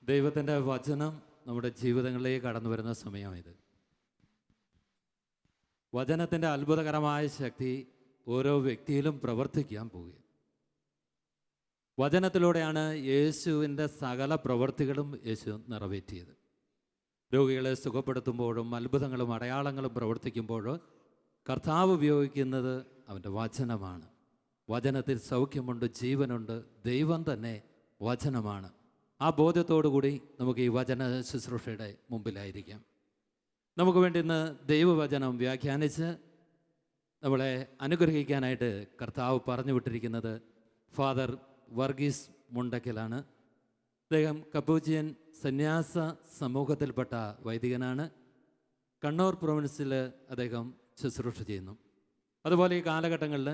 ദൈവത്തിൻ്റെ വചനം നമ്മുടെ ജീവിതങ്ങളിലേക്ക് കടന്നു വരുന്ന സമയമാണിത്. വചനത്തിൻ്റെ അത്ഭുതകരമായ ശക്തി ഓരോ വ്യക്തിയിലും പ്രവർത്തിക്കാൻ പോവുക. വചനത്തിലൂടെയാണ് യേശുവിൻ്റെ സകല പ്രവൃത്തികളും യേശു നിറവേറ്റിയത്. രോഗികളെ സുഖപ്പെടുത്തുമ്പോഴും അത്ഭുതങ്ങളും അടയാളങ്ങളും പ്രവർത്തിക്കുമ്പോഴും കർത്താവ് ഉപയോഗിക്കുന്നത് അവൻ്റെ വചനമാണ്. വചനത്തിൽ സൗഖ്യമുണ്ട്, ജീവനുണ്ട്, ദൈവം തന്നെ വചനമാണ്. ആ ബോധ്യത്തോടു കൂടി നമുക്ക് ഈ വചന ശുശ്രൂഷയുടെ മുമ്പിലായിരിക്കാം. നമുക്ക് വേണ്ടി ഇന്ന് ദൈവവചനം വ്യാഖ്യാനിച്ച് നമ്മളെ അനുഗ്രഹിക്കാനായിട്ട് കർത്താവ് പറഞ്ഞു വിട്ടിരിക്കുന്നത് ഫാദർ വർഗീസ് മുണ്ടക്കലാണ്. അദ്ദേഹം കപ്പൂച്ചിയൻ സന്യാസ സമൂഹത്തിൽപ്പെട്ട വൈദികനാണ്. കണ്ണൂർ പ്രൊവിൻസിൽ അദ്ദേഹം ശുശ്രൂഷ ചെയ്യുന്നു. അതുപോലെ ഈ കാലഘട്ടങ്ങളിൽ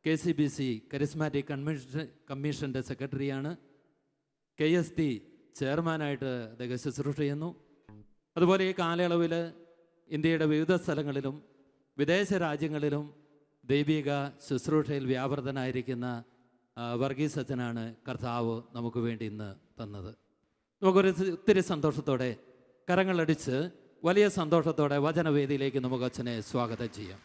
KCBC കരിസ്മാറ്റിക് കമ്മീഷൻ്റെ സെക്രട്ടറിയാണ്. KST ചെയർമാനായിട്ട് അദ്ദേഹം ശുശ്രൂഷ ചെയ്യുന്നു. അതുപോലെ ഈ കാലയളവിൽ ഇന്ത്യയുടെ വിവിധ സ്ഥലങ്ങളിലും വിദേശ രാജ്യങ്ങളിലും ദൈവിക ശുശ്രൂഷയിൽ വ്യാപൃതനായിരിക്കുന്ന വർഗീസ് അച്ഛനാണ് കർത്താവ് നമുക്ക് വേണ്ടി ഇന്ന് തന്നത്. ഒത്തിരി സന്തോഷത്തോടെ കരങ്ങളടിച്ച് വലിയ സന്തോഷത്തോടെ വചനവേദിയിലേക്ക് നമുക്ക് അച്ഛനെ സ്വാഗതം ചെയ്യാം.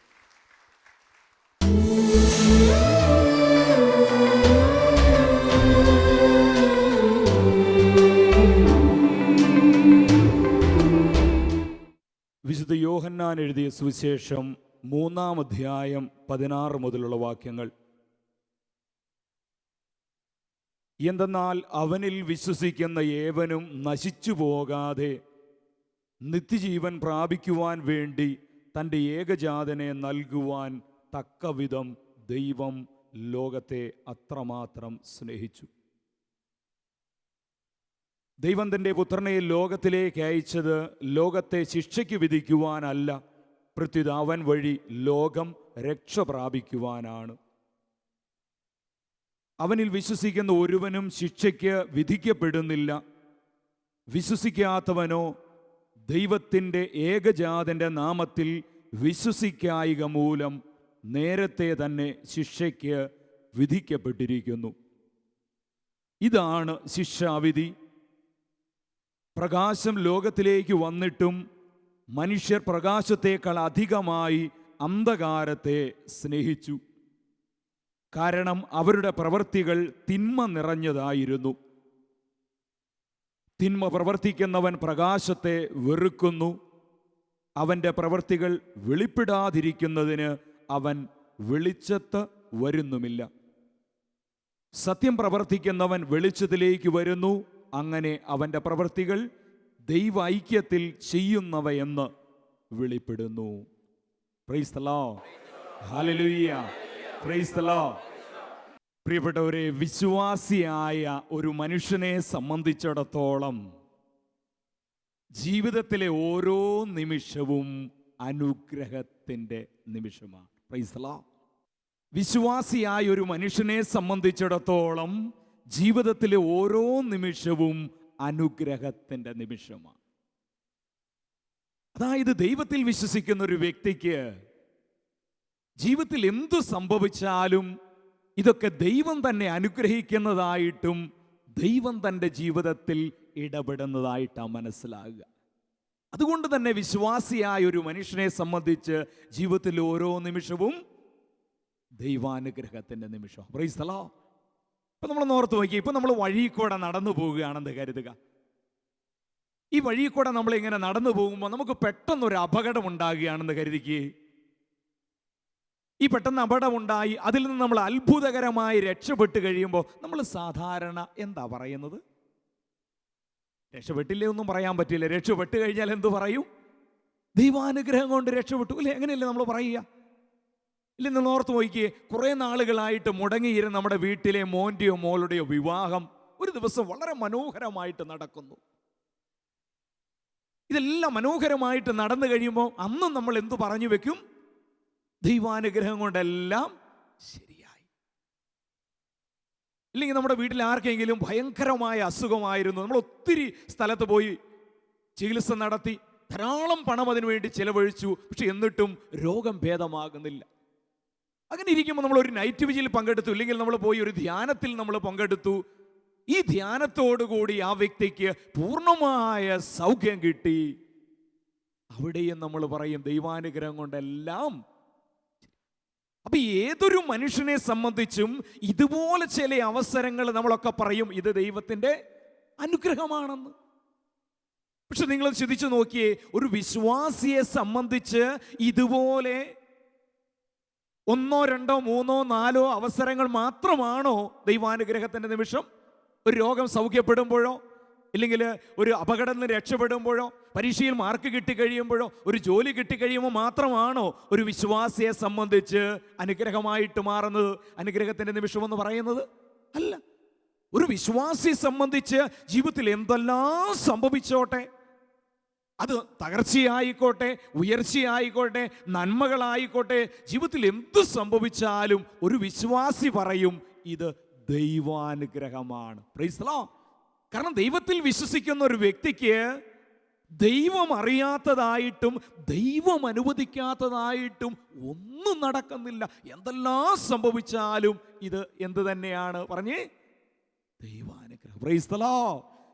വിശുദ്ധ യോഹന്നാൻ എഴുതിയ സുവിശേഷം 3-ാം അധ്യായം 16 മുതലുള്ള വാക്യങ്ങൾ. എന്തെന്നാൽ അവനിൽ വിശ്വസിക്കുന്ന ഏവനും നശിച്ചു പോകാതെ നിത്യജീവൻ പ്രാപിക്കുവാൻ വേണ്ടി തൻ്റെ ഏകജാതനെ നൽകുവാൻ തക്കവിധം ദൈവം ലോകത്തെ അത്രമാത്രം സ്നേഹിച്ചു. ദൈവം തൻ്റെ പുത്രനെ ലോകത്തിലേക്ക് അയച്ചത് ലോകത്തെ ശിക്ഷയ്ക്ക് വിധിക്കുവാനല്ല, പ്രത്യുത അവൻ വഴി ലോകം രക്ഷ പ്രാപിക്കുവാനാണ്. അവനിൽ വിശ്വസിക്കുന്ന ഒരുവനും ശിക്ഷയ്ക്ക് വിധിക്കപ്പെടുന്നില്ല. വിശ്വസിക്കാത്തവനോ ദൈവത്തിൻ്റെ ഏകജാതൻ്റെ നാമത്തിൽ വിശ്വസിക്കായിക മൂലം നേരത്തെ തന്നെ ശിക്ഷയ്ക്ക് വിധിക്കപ്പെട്ടിരിക്കുന്നു. ഇതാണ് ശിക്ഷാവിധി. പ്രകാശം ലോകത്തിലേക്ക് വന്നിട്ടും മനുഷ്യർ പ്രകാശത്തേക്കാൾ അധികമായി അന്ധകാരത്തെ സ്നേഹിച്ചു. കാരണം അവരുടെ പ്രവൃത്തികൾ തിന്മ നിറഞ്ഞതായിരുന്നു. തിന്മ പ്രവർത്തിക്കുന്നവൻ പ്രകാശത്തെ വെറുക്കുന്നു. അവൻ്റെ പ്രവൃത്തികൾ വെളിപ്പെടാതിരിക്കുന്നതിന് അവൻ വെളിച്ചത്ത് വരുന്നുമില്ല. സത്യം പ്രവർത്തിക്കുന്നവൻ വെളിച്ചത്തിലേക്ക് വരുന്നു. അങ്ങനെ അവൻ്റെ പ്രവൃത്തികൾ ദൈവ ഐക്യത്തിൽ ചെയ്യുന്നവയെന്ന് വെളിപ്പെടുന്നു. Praise the Lord, hallelujah, praise the Lord. പ്രിയപ്പെട്ടവരെ, വിശ്വാസിയായ ഒരു മനുഷ്യനെ സംബന്ധിച്ചിടത്തോളം ജീവിതത്തിലെ ഓരോ നിമിഷവും അനുഗ്രഹത്തിൻ്റെ നിമിഷമാണ്. Praise the Lord. വിശ്വാസിയായ ഒരു മനുഷ്യനെ സംബന്ധിച്ചിടത്തോളം ജീവിതത്തിലെ ഓരോ നിമിഷവും അനുഗ്രഹത്തിൻ്റെ നിമിഷമാണ്. അതായത് ദൈവത്തിൽ വിശ്വസിക്കുന്ന ഒരു വ്യക്തിക്ക് ജീവിതത്തിൽ എന്തു സംഭവിച്ചാലും ഇതൊക്കെ ദൈവം തന്നെ അനുഗ്രഹിക്കുന്നതായിട്ടും ദൈവം തൻ്റെ ജീവിതത്തിൽ ഇടപെടുന്നതായിട്ടാണ് മനസ്സിലാകുക. അതുകൊണ്ട് തന്നെ വിശ്വാസിയായ ഒരു മനുഷ്യനെ സംബന്ധിച്ച് ജീവിതത്തിൽ ഓരോ നിമിഷവും ദൈവാനുഗ്രഹത്തിൻ്റെ നിമിഷം. Price the Lord. ഇപ്പം നമ്മൾ ഓർത്ത് നോക്കി, ഇപ്പം നമ്മൾ വഴി കൂടെ നടന്നു പോവുകയാണെന്ന് കരുതുക. ഈ വഴി കൂടെ നമ്മളിങ്ങനെ നടന്നു പോകുമ്പോൾ നമുക്ക് പെട്ടെന്നൊരു അപകടം ഉണ്ടാകുകയാണെന്ന് കരുതിക്ക്. ഈ പെട്ടെന്ന് അപകടമുണ്ടായി അതിൽ നിന്ന് നമ്മൾ അത്ഭുതകരമായി രക്ഷപ്പെട്ട് കഴിയുമ്പോൾ നമ്മൾ സാധാരണ എന്താ പറയുന്നത്? രക്ഷപ്പെട്ടില്ലേ ഒന്നും പറയാൻ പറ്റില്ല. രക്ഷപ്പെട്ട് കഴിഞ്ഞാൽ എന്തു പറയും? ദൈവാനുഗ്രഹം കൊണ്ട് രക്ഷപ്പെട്ടു അല്ലേ? അങ്ങനെയല്ലേ നമ്മൾ പറയുക? ഇല്ല, നിങ്ങൾ ഓർത്ത് നോക്കിയേ, കുറേ നാളുകളായിട്ട് മുടങ്ങിയിരുന്ന നമ്മുടെ വീട്ടിലെ മോൻ്റെയോ മോളുടെയോ വിവാഹം ഒരു ദിവസം വളരെ മനോഹരമായിട്ട് നടക്കുന്നു. ഇതെല്ലാം മനോഹരമായിട്ട് നടന്നു കഴിയുമ്പോൾ അന്നും നമ്മൾ എന്തു പറഞ്ഞു വെക്കും? ദൈവാനുഗ്രഹം കൊണ്ടെല്ലാം ശരിയായി. ഇല്ലെങ്കിൽ നമ്മുടെ വീട്ടിൽ ആർക്കെങ്കിലും ഭയങ്കരമായ അസുഖമായിരുന്നു, നമ്മൾ ഒത്തിരി സ്ഥലത്ത് പോയി ചികിത്സ നടത്തി, ധാരാളം പണം അതിനു വേണ്ടി ചിലവഴിച്ചു, പക്ഷെ എന്നിട്ടും രോഗം ഭേദമാകുന്നില്ല. അങ്ങനെ ഇരിക്കുമ്പോൾ നമ്മൾ ഒരു നൈറ്റ് വിജിയിൽ പങ്കെടുത്തു, ഇല്ലെങ്കിൽ നമ്മൾ പോയി ഒരു ധ്യാനത്തിൽ നമ്മൾ പങ്കെടുത്തു, ഈ ധ്യാനത്തോടുകൂടി ആ വ്യക്തിക്ക് പൂർണ്ണമായ സൗഖ്യം കിട്ടി. അവിടെയും നമ്മൾ പറയും ദൈവാനുഗ്രഹം കൊണ്ടെല്ലാം. അപ്പൊ ഏതൊരു മനുഷ്യനെ സംബന്ധിച്ചും ഇതുപോലെ ചില അവസരങ്ങൾ നമ്മളൊക്കെ പറയും ഇത് ദൈവത്തിന്റെ അനുഗ്രഹമാണെന്ന്. പക്ഷെ നിങ്ങൾ ചിന്തിച്ചു നോക്കിയേ, ഒരു വിശ്വാസിയെ സംബന്ധിച്ച് ഇതുപോലെ 1, 2, 3, 4 അവസരങ്ങൾ മാത്രമാണോ ദൈവാനുഗ്രഹത്തിന്റെ നിമിഷം? ഒരു രോഗം സൗഖ്യപ്പെടുമ്പോഴോ, ഇല്ലെങ്കിൽ ഒരു അപകടത്തിൽ നിന്ന് രക്ഷപ്പെടുമ്പോഴോ, പരീക്ഷയിൽ മാർക്ക് കിട്ടിക്കഴിയുമ്പോഴോ, ഒരു ജോലി കിട്ടിക്കഴിയുമ്പോൾ മാത്രമാണോ ഒരു വിശ്വാസിയെ സംബന്ധിച്ച് അനുഗ്രഹമായിട്ട് മാറുന്നത്, അനുഗ്രഹത്തിന്റെ നിമിഷം എന്ന് പറയുന്നത്? അല്ല. ഒരു വിശ്വാസിയെ സംബന്ധിച്ച് ജീവിതത്തിൽ എന്തെല്ലാം സംഭവിച്ചോട്ടെ, അത് തകർച്ചയായിക്കോട്ടെ, ഉയർച്ചയായിക്കോട്ടെ, നന്മകളായിക്കോട്ടെ, ജീവിതത്തിൽ എന്ത് സംഭവിച്ചാലും ഒരു വിശ്വാസി പറയും ഇത് ദൈവാനുഗ്രഹമാണ്. Price the Lord. കാരണം ദൈവത്തിൽ വിശ്വസിക്കുന്ന ഒരു വ്യക്തിക്ക് ദൈവം അറിയാത്തതായിട്ടും ദൈവം അനുവദിക്കാത്തതായിട്ടും ഒന്നും നടക്കുന്നില്ല. എന്തെല്ലാം സംഭവിച്ചാലും ഇത് എന്ത് തന്നെയാണ്? പറഞ്ഞേ, ദൈവാനുഗ്രഹം. Price the Lord,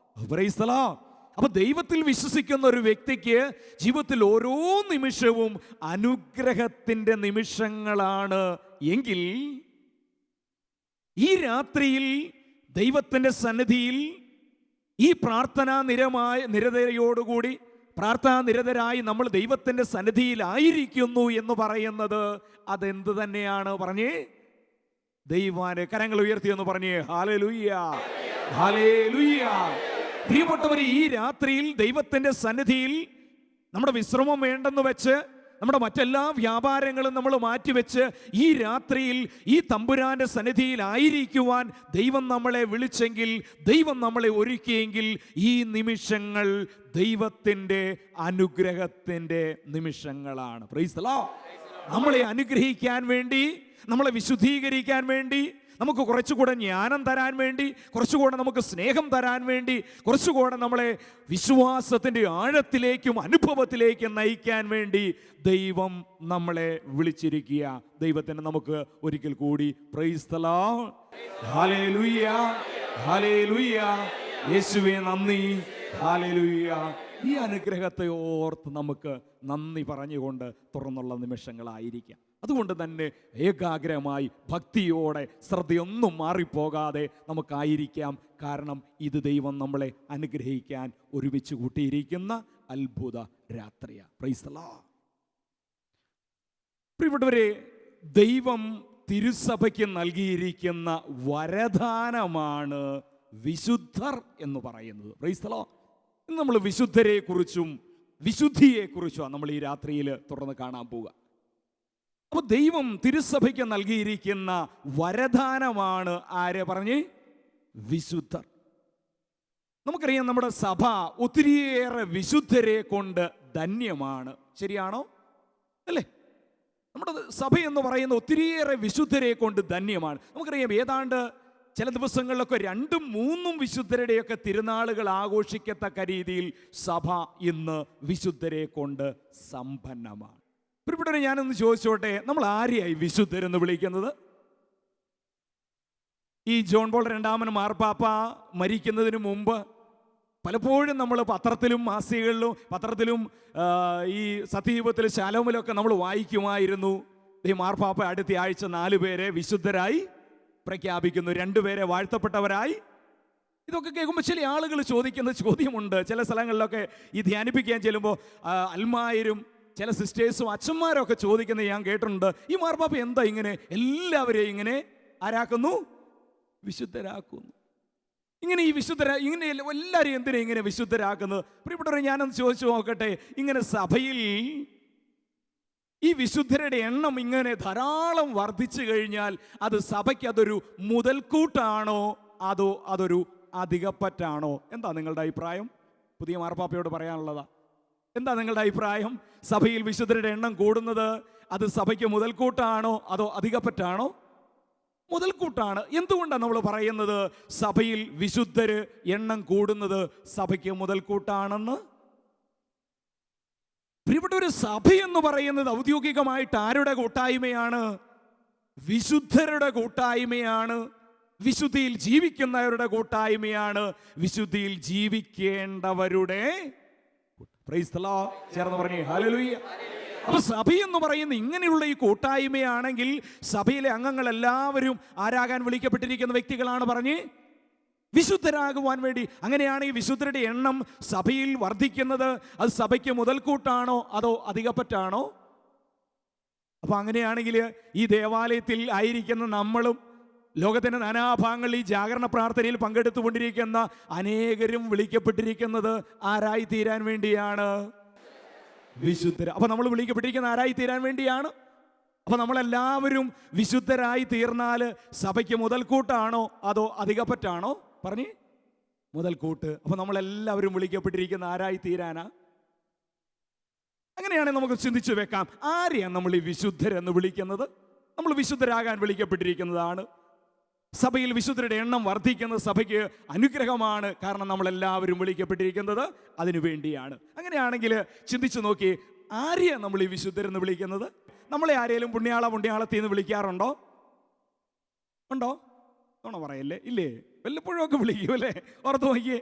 price the Lord. അപ്പൊ ദൈവത്തിൽ വിശ്വസിക്കുന്ന ഒരു വ്യക്തിക്ക് ജീവിതത്തിൽ ഓരോ നിമിഷവും അനുഗ്രഹത്തിന്റെ നിമിഷങ്ങളാണ് എങ്കിൽ ഈ രാത്രിയിൽ ദൈവത്തിന്റെ സന്നിധിയിൽ ഈ പ്രാർത്ഥനാനിരതരായി നമ്മൾ ദൈവത്തിന്റെ സന്നിധിയിലായിരിക്കുന്നു എന്ന് പറയുന്നത് അതെന്ത് തന്നെയാണ്? പറഞ്ഞേ, ദൈവാന്. കരങ്ങൾ ഉയർത്തി എന്ന് പറഞ്ഞേ, ഹല്ലേലൂയ, ഹല്ലേലൂയ. പ്രിയപ്പെട്ടവരെ, ഈ രാത്രിയിൽ ദൈവത്തിന്റെ സന്നിധിയിൽ നമ്മുടെ വിശ്രമം വേണ്ടെന്ന് വെച്ച്, നമ്മുടെ മറ്റെല്ലാ വ്യാപാരങ്ങളും നമ്മൾ മാറ്റിവെച്ച് ഈ രാത്രിയിൽ ഈ തമ്പുരാന്റെ സന്നിധിയിലായിരിക്കുവാൻ ദൈവം നമ്മളെ വിളിച്ചെങ്കിൽ, ദൈവം നമ്മളെ ഒരുക്കിയെങ്കിൽ, ഈ നിമിഷങ്ങൾ ദൈവത്തിന്റെ അനുഗ്രഹത്തിന്റെ നിമിഷങ്ങളാണ്. Price the Lord. നമ്മളെ അനുഗ്രഹിക്കാൻ വേണ്ടി, നമ്മളെ വിശുദ്ധീകരിക്കാൻ വേണ്ടി, നമുക്ക് കുറച്ചുകൂടെ ജ്ഞാനം തരാൻ വേണ്ടി, കുറച്ചുകൂടെ നമുക്ക് സ്നേഹം തരാൻ വേണ്ടി, കുറച്ചുകൂടെ നമ്മളെ വിശ്വാസത്തിൻ്റെ ആഴത്തിലേക്കും അനുഭവത്തിലേക്കും നയിക്കാൻ വേണ്ടി ദൈവം നമ്മളെ വിളിച്ചിരിക്കുക. ദൈവത്തിന് നമുക്ക് ഒരിക്കൽ കൂടി price the Lord, hallelujah, hallelujah. യേശുവേ നന്ദി, ഹല്ലേലൂയ. ഈ അനുഗ്രഹത്തെ ഓർത്ത് നമുക്ക് നന്ദി പറഞ്ഞുകൊണ്ട് തുറന്നുള്ള നിമിഷങ്ങളായിരിക്കാം. അതുകൊണ്ട് തന്നെ ഏകാഗ്രമായി ഭക്തിയോടെ ശ്രദ്ധയൊന്നും മാറിപ്പോകാതെ നമുക്കായിരിക്കാം. കാരണം ഇത് ദൈവം നമ്മളെ അനുഗ്രഹിക്കാൻ ഒരുമിച്ച് കൂട്ടിയിരിക്കുന്ന അത്ഭുത രാത്രിയാണ്. Price the Lord. പ്രിയപ്പെട്ടവരെ, ദൈവം തിരുസഭയ്ക്ക് നൽകിയിരിക്കുന്ന വരദാനമാണ് വിശുദ്ധർ എന്ന് പറയുന്നത്. Price the Lord. ഇന്ന് നമ്മൾ വിശുദ്ധരെ കുറിച്ചും വിശുദ്ധിയെ കുറിച്ചുമാണ് നമ്മൾ ഈ രാത്രിയിൽ തുറന്ന് കാണാൻ പോവുക. അപ്പോൾ ദൈവം തിരുസഭയ്ക്ക് നൽകിയിരിക്കുന്ന വരദാനമാണ് ആരെ? പറഞ്ഞ്, വിശുദ്ധർ. നമുക്കറിയാം, നമ്മുടെ സഭ ഒത്തിരിയേറെ വിശുദ്ധരെ കൊണ്ട് ധന്യമാണ്. ശരിയാണോ? അല്ലേ? നമ്മുടെ സഭ എന്ന് പറയുന്ന ഒത്തിരിയേറെ വിശുദ്ധരെ കൊണ്ട് ധന്യമാണ്. നമുക്കറിയാം, ഏതാണ്ട് ചില ദിവസങ്ങളിലൊക്കെ 2ഉം 3ഉം വിശുദ്ധരുടെയൊക്കെ തിരുനാളുകൾ ആഘോഷിക്കത്തക്ക രീതിയിൽ സഭ ഇന്ന് വിശുദ്ധരെ കൊണ്ട് സമ്പന്നമാണ്. പ്രിയപ്പെട്ടവരെ, ഞാനൊന്ന് ചോദിച്ചോട്ടെ, നമ്മൾ ആരെയായി വിശുദ്ധരെന്ന് വിളിക്കുന്നത്? ഈ ജോൺ പോൾ രണ്ടാമൻ മാർപ്പാപ്പ മരിക്കുന്നതിന് മുമ്പ് പലപ്പോഴും നമ്മൾ പത്രത്തിലും മാസികകളിലും ഈ സത്യയുഗത്തിലും ശാലോമിലൊക്കെ നമ്മൾ വായിക്കുമായിരുന്നു, ഈ മാർപ്പാപ്പ അടുത്ത ആഴ്ച 4 പേരെ വിശുദ്ധരായി പ്രഖ്യാപിക്കുന്നു, 2 പേരെ വാഴ്ത്തപ്പെട്ടവരായി. ഇതൊക്കെ കേൾക്കുമ്പോൾ ചില ആളുകൾ ചോദിക്കുന്ന ചോദ്യമുണ്ട്. ചില സ്ഥലങ്ങളിലൊക്കെ ഈ ധ്യാനിപ്പിക്കാൻ ചെല്ലുമ്പോൾ അൽമായരും ചില സിസ്റ്റേഴ്സും അച്ഛന്മാരൊക്കെ ചോദിക്കുന്നത് ഞാൻ കേട്ടിട്ടുണ്ട്, ഈ മാർപ്പാപ്പ എന്താ ഇങ്ങനെ എല്ലാവരെയും ഇങ്ങനെ ആരാക്കുന്നു? വിശുദ്ധരാക്കുന്നു. ഇങ്ങനെ ഈ ഇങ്ങനെ എല്ലാവരെയും എന്തിനാ ഇങ്ങനെ വിശുദ്ധരാക്കുന്നത്? പ്രിയപ്പെട്ടവരെ, ഞാനൊന്ന് ചോദിച്ചു നോക്കട്ടെ, ഇങ്ങനെ സഭയിൽ ഈ വിശുദ്ധരുടെ എണ്ണം ഇങ്ങനെ ധാരാളം വർദ്ധിച്ചു കഴിഞ്ഞാൽ അത് സഭയ്ക്ക് അതൊരു മുതൽക്കൂട്ടാണോ അതോ അതൊരു അധികപ്പറ്റാണോ? എന്താ നിങ്ങളുടെ അഭിപ്രായം? പുതിയ മാർപ്പാപ്പയോട് പറയാനുള്ളതാ. എന്താ നിങ്ങളുടെ അഭിപ്രായം? സഭയിൽ വിശുദ്ധരുടെ എണ്ണം കൂടുന്നത് അത് സഭയ്ക്ക് മുതൽക്കൂട്ടാണോ അതോ അധികപ്പറ്റാണോ? മുതൽക്കൂട്ടാണ്. എന്തുകൊണ്ടാണ് നമ്മൾ പറയുന്നത് സഭയിൽ വിശുദ്ധര് എണ്ണം കൂടുന്നത് സഭയ്ക്ക് മുതൽക്കൂട്ടാണെന്ന്? പ്രിയപ്പെട്ട, സഭ എന്ന് പറയുന്നത് ഔദ്യോഗികമായിട്ട് ആരുടെ കൂട്ടായ്മയാണ്? വിശുദ്ധരുടെ കൂട്ടായ്മയാണ്. വിശുദ്ധിയിൽ ജീവിക്കുന്നവരുടെ കൂട്ടായ്മയാണ് വിശുദ്ധിയിൽ ജീവിക്കേണ്ടവരുടെ. Price the Lord. ചേർന്ന് പറഞ്ഞേ ഹല്ലേലൂയ. അപ്പൊ സഭ എന്ന് പറയുന്ന ഇങ്ങനെയുള്ള ഈ കൂട്ടായ്മയാണെങ്കിൽ സഭയിലെ അംഗങ്ങൾ എല്ലാവരും ആരാകാൻ വിളിക്കപ്പെട്ടിരിക്കുന്ന വ്യക്തികളാണ്. പറഞ്ഞ് വിശുദ്ധരാകുവാൻ വേണ്ടി. അങ്ങനെയാണ് ഈ വിശുദ്ധരുടെ എണ്ണം സഭയിൽ വർദ്ധിക്കുന്നത്. അത് സഭയ്ക്ക് മുതൽക്കൂട്ടാണോ അതോ അധികപ്പറ്റാണോ? അപ്പൊ അങ്ങനെയാണെങ്കിൽ ഈ ദേവാലയത്തിൽ ആയിരിക്കുന്ന നമ്മളും ലോകത്തിന്റെ നാനാഭാഗങ്ങളിൽ ഈ ജാഗരണ പ്രാർത്ഥനയിൽ പങ്കെടുത്തുകൊണ്ടിരിക്കുന്ന അനേകരും വിളിക്കപ്പെട്ടിരിക്കുന്നത് ആരായി തീരാൻ വേണ്ടിയാണ്? വിശുദ്ധർ. അപ്പൊ നമ്മൾ വിളിക്കപ്പെട്ടിരിക്കുന്ന ആരായി തീരാൻ വേണ്ടിയാണ്. അപ്പൊ നമ്മളെല്ലാവരും വിശുദ്ധരായി തീർന്നാൽ സഭയ്ക്ക് മുതൽക്കൂട്ടാണോ അതോ അധികപ്പറ്റാണോ? പറഞ്ഞേ മുതൽക്കൂട്ട്. അപ്പൊ നമ്മളെല്ലാവരും വിളിക്കപ്പെട്ടിരിക്കുന്ന ആരായി തീരാനാ? അങ്ങനെയാണെങ്കിൽ നമുക്ക് ചിന്തിച്ചു വെക്കാം, ആരെയാണ് നമ്മൾ ഈ വിശുദ്ധരെന്ന് വിളിക്കുന്നത്? നമ്മൾ വിശുദ്ധരാകാൻ വിളിക്കപ്പെട്ടിരിക്കുന്നതാണ്. സഭയിൽ വിശുദ്ധരുടെ എണ്ണം വർദ്ധിക്കുന്നത് സഭയ്ക്ക് അനുഗ്രഹമാണ്. കാരണം നമ്മളെല്ലാവരും വിളിക്കപ്പെട്ടിരിക്കുന്നത് അതിനു വേണ്ടിയാണ്. അങ്ങനെയാണെങ്കിൽ ചിന്തിച്ചു നോക്കി, ആരെയാണ് നമ്മൾ ഈ വിശുദ്ധരെന്ന് വിളിക്കുന്നത്? നമ്മളെ ആരെങ്കിലും പുണ്യാളത്തി എന്ന് വിളിക്കാറുണ്ടോ? ഉണ്ടോ? ഓണ പറയല്ലേ? ഇല്ലേ? വല്ലപ്പോഴും ഒക്കെ വിളിക്കും അല്ലേ? ഓർത്ത് നോക്കിയേ.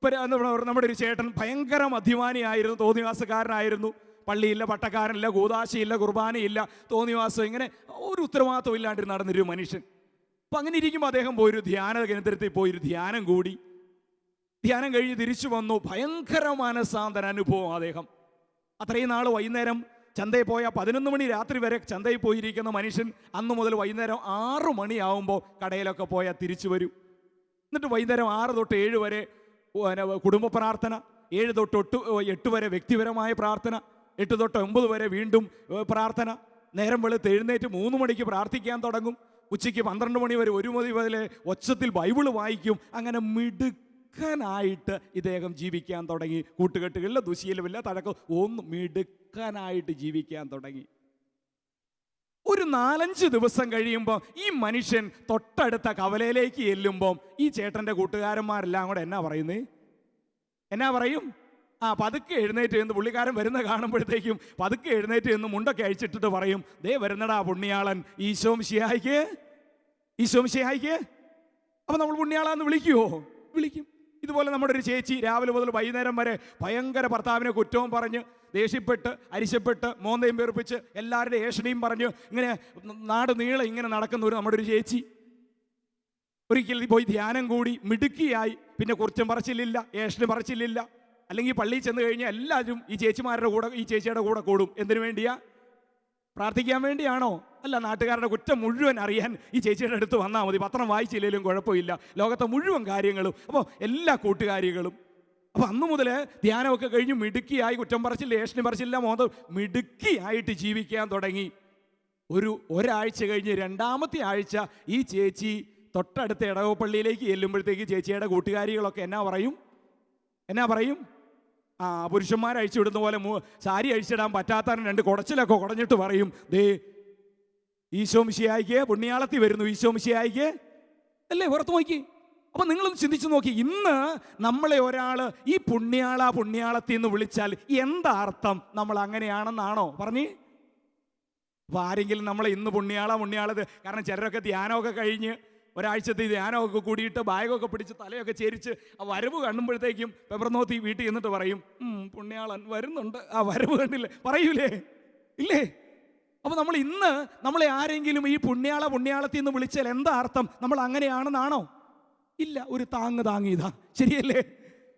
നമ്മുടെ ഒരു ചേട്ടൻ ഭയങ്കര മദ്യപാനിയായിരുന്നു, തോന്നിവാസക്കാരനായിരുന്നു. പള്ളിയില്ല, പട്ടക്കാരനില്ല, കൂതാശയില്ല, കുർബാനയില്ല, തോന്നിവാസം, ഇങ്ങനെ ഒരു ഉത്തരവാദിത്വം ഇല്ലാണ്ട് നടന്നൊരു മനുഷ്യൻ. അപ്പം അങ്ങനെ ഇരിക്കുമ്പോൾ അദ്ദേഹം പോയൊരു ധ്യാന കേന്ദ്രത്തിൽ പോയൊരു ധ്യാനം കൂടി. ധ്യാനം കഴിഞ്ഞ് തിരിച്ചു വന്നു. ഭയങ്കര മനസാന്തര അനുഭവം അദ്ദേഹം. അത്രയും നാൾ വൈകുന്നേരം ചന്തയിൽ പോയ 11 മണി രാത്രി വരെ ചന്തയിൽ പോയിരിക്കുന്ന മനുഷ്യൻ അന്ന് മുതൽ വൈകുന്നേരം 6 മണിയാവുമ്പോൾ കടയിലൊക്കെ പോയാൽ തിരിച്ചു വരും. എന്നിട്ട് വൈകുന്നേരം 6 തൊട്ട് 7 വരെ കുടുംബ പ്രാർത്ഥന, 7 തൊട്ട് 8 വരെ വ്യക്തിപരമായ പ്രാർത്ഥന, 8 തൊട്ട് 9 വരെ വീണ്ടും പ്രാർത്ഥന. നേരം വെളുത്ത് എഴുന്നേറ്റ് 3 മണിക്ക് പ്രാർത്ഥിക്കാൻ തുടങ്ങും. ഉച്ചയ്ക്ക് 12 മണി വരെ 1 മണി വരെ ഒച്ചത്തിൽ ബൈബിള് വായിക്കും. അങ്ങനെ മിടുക്കനായിട്ട് ഇദ്ദേഹം ജീവിക്കാൻ തുടങ്ങി. കൂട്ടുകെട്ടുകളില്ല, ദുശീലമില്ല, തഴക്കം ഒന്നും, മിടുക്കനായിട്ട് ജീവിക്കാൻ തുടങ്ങി. ഒരു 4-5 ദിവസം കഴിയുമ്പോൾ ഈ മനുഷ്യൻ തൊട്ടടുത്ത കവലയിലേക്ക് ചെല്ലുമ്പം ഈ ചേട്ടൻ്റെ കൂട്ടുകാരന്മാരെല്ലാം കൂടെ എന്നാ പറയുന്നേ? എന്നാ പറയും? പതുക്കെ എഴുന്നേറ്റ് എന്ന് പുള്ളിക്കാരൻ വരുന്ന കാണുമ്പോഴത്തേക്കും പതുക്കെ എഴുന്നേറ്റ് എന്ന് മുണ്ടൊക്കെ അഴിച്ചിട്ടിട്ട് പറയും, ദേ വരുന്നടാ പുണ്യാളൻ, ഈശോ മിശിഹായിക്ക്, ഈശോ മിശിഹായിക്ക്. അപ്പം നമ്മൾ പുണ്യാളാന്ന് വിളിക്കുവോ? വിളിക്കും. ഇതുപോലെ നമ്മുടെ ഒരു ചേച്ചി രാവിലെ മുതൽ വൈകുന്നേരം വരെ ഭയങ്കര ഭർത്താവിനെ കുറ്റവും പറഞ്ഞ് ദേഷ്യപ്പെട്ട് അരിശപ്പെട്ട് മോന്തയും പേർപ്പിച്ച് എല്ലാവരുടെ ഏഷണിയും പറഞ്ഞ് ഇങ്ങനെ നാട് നീളെ ഇങ്ങനെ നടക്കുന്ന നമ്മുടെ ഒരു ചേച്ചി ഒരിക്കൽ പോയി ധ്യാനം കൂടി മിടുക്കിയായി. പിന്നെ കുറിച്ചും പറച്ചിലില്ല, ഏഷണി പറച്ചിലില്ല. അല്ലെങ്കിൽ പള്ളിയിൽ ചെന്ന് കഴിഞ്ഞാൽ എല്ലാവരും ഈ ചേച്ചിമാരുടെ കൂടെ, ഈ ചേച്ചിയുടെ കൂടെ കൂടും. എന്തിനു വേണ്ടിയാ? പ്രാർത്ഥിക്കാൻ വേണ്ടിയാണോ? അല്ല, നാട്ടുകാരുടെ കുറ്റം മുഴുവൻ അറിയാൻ ഈ ചേച്ചിയുടെ അടുത്ത് വന്നാൽ മതി. പത്രം വായിച്ചില്ലെങ്കിലും കുഴപ്പമില്ല, ലോകത്തെ മുഴുവൻ കാര്യങ്ങളും. അപ്പോൾ എല്ലാ കൂട്ടുകാരികളും. അപ്പോൾ അന്നു മുതൽ ധ്യാനമൊക്കെ കഴിഞ്ഞ് മിടുക്കിയായി, കുറ്റം പറച്ചില്ല, ഏഷണി പറച്ചില്ല, മോദം മിടുക്കിയായിട്ട് ജീവിക്കാൻ തുടങ്ങി. ഒരാഴ്ച കഴിഞ്ഞ് 2-ാമത്തെ ആഴ്ച ഈ ചേച്ചി തൊട്ടടുത്ത ഇടവപ്പള്ളിയിലേക്ക് ചെല്ലുമ്പോഴത്തേക്ക് ചേച്ചിയുടെ കൂട്ടുകാരികളൊക്കെ എന്നാ പറയും? പുരുഷന്മാർ അഴിച്ചു വിടുന്ന പോലെ സാരി അഴിച്ചിടാൻ പറ്റാത്ത 2 കുടച്ചിലൊക്കെ കുടഞ്ഞിട്ട് പറയും, ദേ ഈശോ മിശിഹായിക്ക് പുണ്യാളത്തി വരുന്നു, ഈശോ മിശിഹായിക്ക് അല്ലേ? പുറത്ത് നോക്കി. അപ്പം നിങ്ങളൊന്ന് ചിന്തിച്ചു നോക്കി, ഇന്ന് നമ്മളെ ഒരാൾ ഈ പുണ്യാളത്തി എന്ന് വിളിച്ചാൽ എന്താ അർത്ഥം? നമ്മൾ അങ്ങനെയാണെന്നാണോ പറഞ്ഞേ? അപ്പോൾ ആരെങ്കിലും നമ്മളെ ഇന്ന് പുണ്യാളത്, കാരണം ചിലരൊക്കെ ധ്യാനമൊക്കെ കഴിഞ്ഞ് ഒരാഴ്ചത്തെ ധ്യാനമൊക്കെ കൂടിയിട്ട് ബാഗൊക്കെ പിടിച്ച് തലയൊക്കെ ചേരിച്ച് ആ വരവ് കാണുമ്പോഴത്തേക്കും പെപ്പർനോത്തി വീട്ടിൽ ചെന്നിട്ട് പറയും, പുണ്യാളൻ വരുന്നുണ്ട്, ആ വരവ് കണ്ടില്ലേ, പറയൂലേ? ഇല്ലേ? അപ്പോൾ നമ്മൾ ഇന്ന് നമ്മളെ ആരെങ്കിലും ഈ പുണ്യാളത്തി എന്ന് വിളിച്ചാൽ എന്താ അർത്ഥം? നമ്മൾ അങ്ങനെയാണെന്നാണോ? ഇല്ല, ഒരു താങ്ങിയതാ, ശരിയല്ലേ?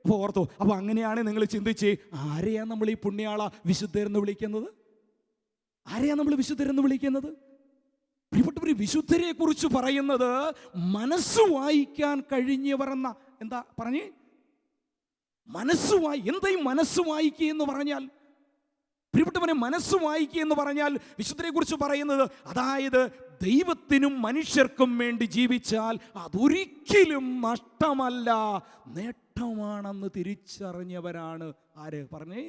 അപ്പോൾ ഓർത്തോ. അപ്പോൾ അങ്ങനെയാണ് നിങ്ങൾ ചിന്തിച്ച്, ആരെയാണ് നമ്മൾ ഈ വിശുദ്ധരെന്ന് വിളിക്കുന്നത്? ആരെയാണ് നമ്മൾ വിശുദ്ധരെന്ന് വിളിക്കുന്നത്? പ്രിയപ്പെട്ടവർ, വിശുദ്ധരെ കുറിച്ച് പറയുന്നത് മനസ്സ് വായിക്കാൻ കഴിഞ്ഞവർ എന്ന. എന്താ പറഞ്ഞേ? എന്താ ഈ മനസ്സ് വായിക്കുക എന്ന് പറഞ്ഞാൽ? പ്രിയപ്പെട്ടവനെ, മനസ്സ് വായിക്കുക എന്ന് പറഞ്ഞാൽ വിശുദ്ധരെ കുറിച്ച് പറയുന്നത്, അതായത് ദൈവത്തിനും മനുഷ്യർക്കും വേണ്ടി ജീവിച്ചാൽ അതൊരിക്കലും നഷ്ടമല്ല, നേട്ടമാണെന്ന് തിരിച്ചറിഞ്ഞവരാണ്. ആര് പറഞ്ഞേ?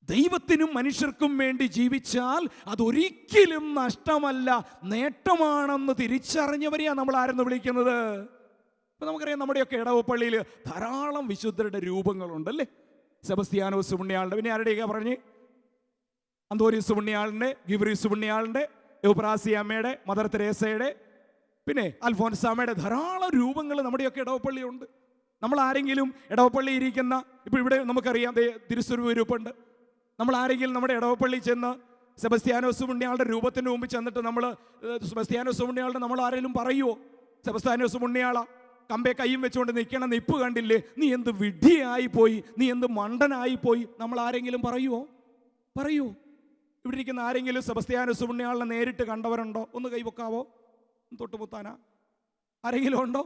ദൈവത്തിനും മനുഷ്യർക്കും വേണ്ടി ജീവിച്ചാൽ അതൊരിക്കലും നഷ്ടമല്ല, നേട്ടമാണെന്ന് തിരിച്ചറിഞ്ഞവരെയാണ് നമ്മൾ ആരെന്ന് വിളിക്കുന്നത്. ഇപ്പം നമുക്കറിയാം, നമ്മുടെയൊക്കെ ഇടവപ്പള്ളിയിൽ ധാരാളം വിശുദ്ധരുടെ രൂപങ്ങളുണ്ടല്ലേ. സെബസ്ത്യാനോസ് പുണ്യാളുടെ, പിന്നെ ആരുടെയൊക്കെ പറഞ്ഞ്, അന്തോനീസ് പുണ്യാളിൻ്റെ, ഗിവറീസ് പുണ്യാളിൻ്റെ, എവുപ്രാസി അമ്മയുടെ, മദർ തെരേസയുടെ, പിന്നെ അൽഫോൻസാമയുടെ ധാരാളം രൂപങ്ങൾ നമ്മുടെയൊക്കെ ഇടവപ്പള്ളിയുണ്ട്. നമ്മൾ ആരെങ്കിലും ഇടവപ്പള്ളി ഇരിക്കുന്ന, ഇപ്പോൾ ഇവിടെ നമുക്കറിയാം തിരുസ്വരൂപ രൂപമുണ്ട്. നമ്മൾ ആരെങ്കിലും നമ്മുടെ ഇടവപ്പള്ളി ചെന്ന് സെബസ്ത്യാനോസ് പുണ്യാളുടെ രൂപത്തിന് മുമ്പിൽ ചെന്നിട്ട് നമ്മൾ സെബസ്ത്യാനോസ് പുണ്യാളുടെ നമ്മൾ ആരെങ്കിലും പറയുമോ, സെബസ്ത്യാനോസ് പുണ്യാള കമ്പേ കയ്യും വെച്ചുകൊണ്ട് നിൽക്കണ നിപ്പ് കണ്ടില്ലേ, നീ എന്ത് വിഡ്ഢിയായി പോയി, നീ എന്ത് മണ്ടനായി പോയി, നമ്മൾ ആരെങ്കിലും പറയുമോ? ഇവിടെ ഇരിക്കുന്ന ആരെങ്കിലും സെബസ്ത്യാനോസ് പുണ്യാളിനെ നേരിട്ട് കണ്ടവരുണ്ടോ? ഒന്ന് കൈവെക്കാവോ? തൊട്ടുമുത്താനാ ആരെങ്കിലും ഉണ്ടോ?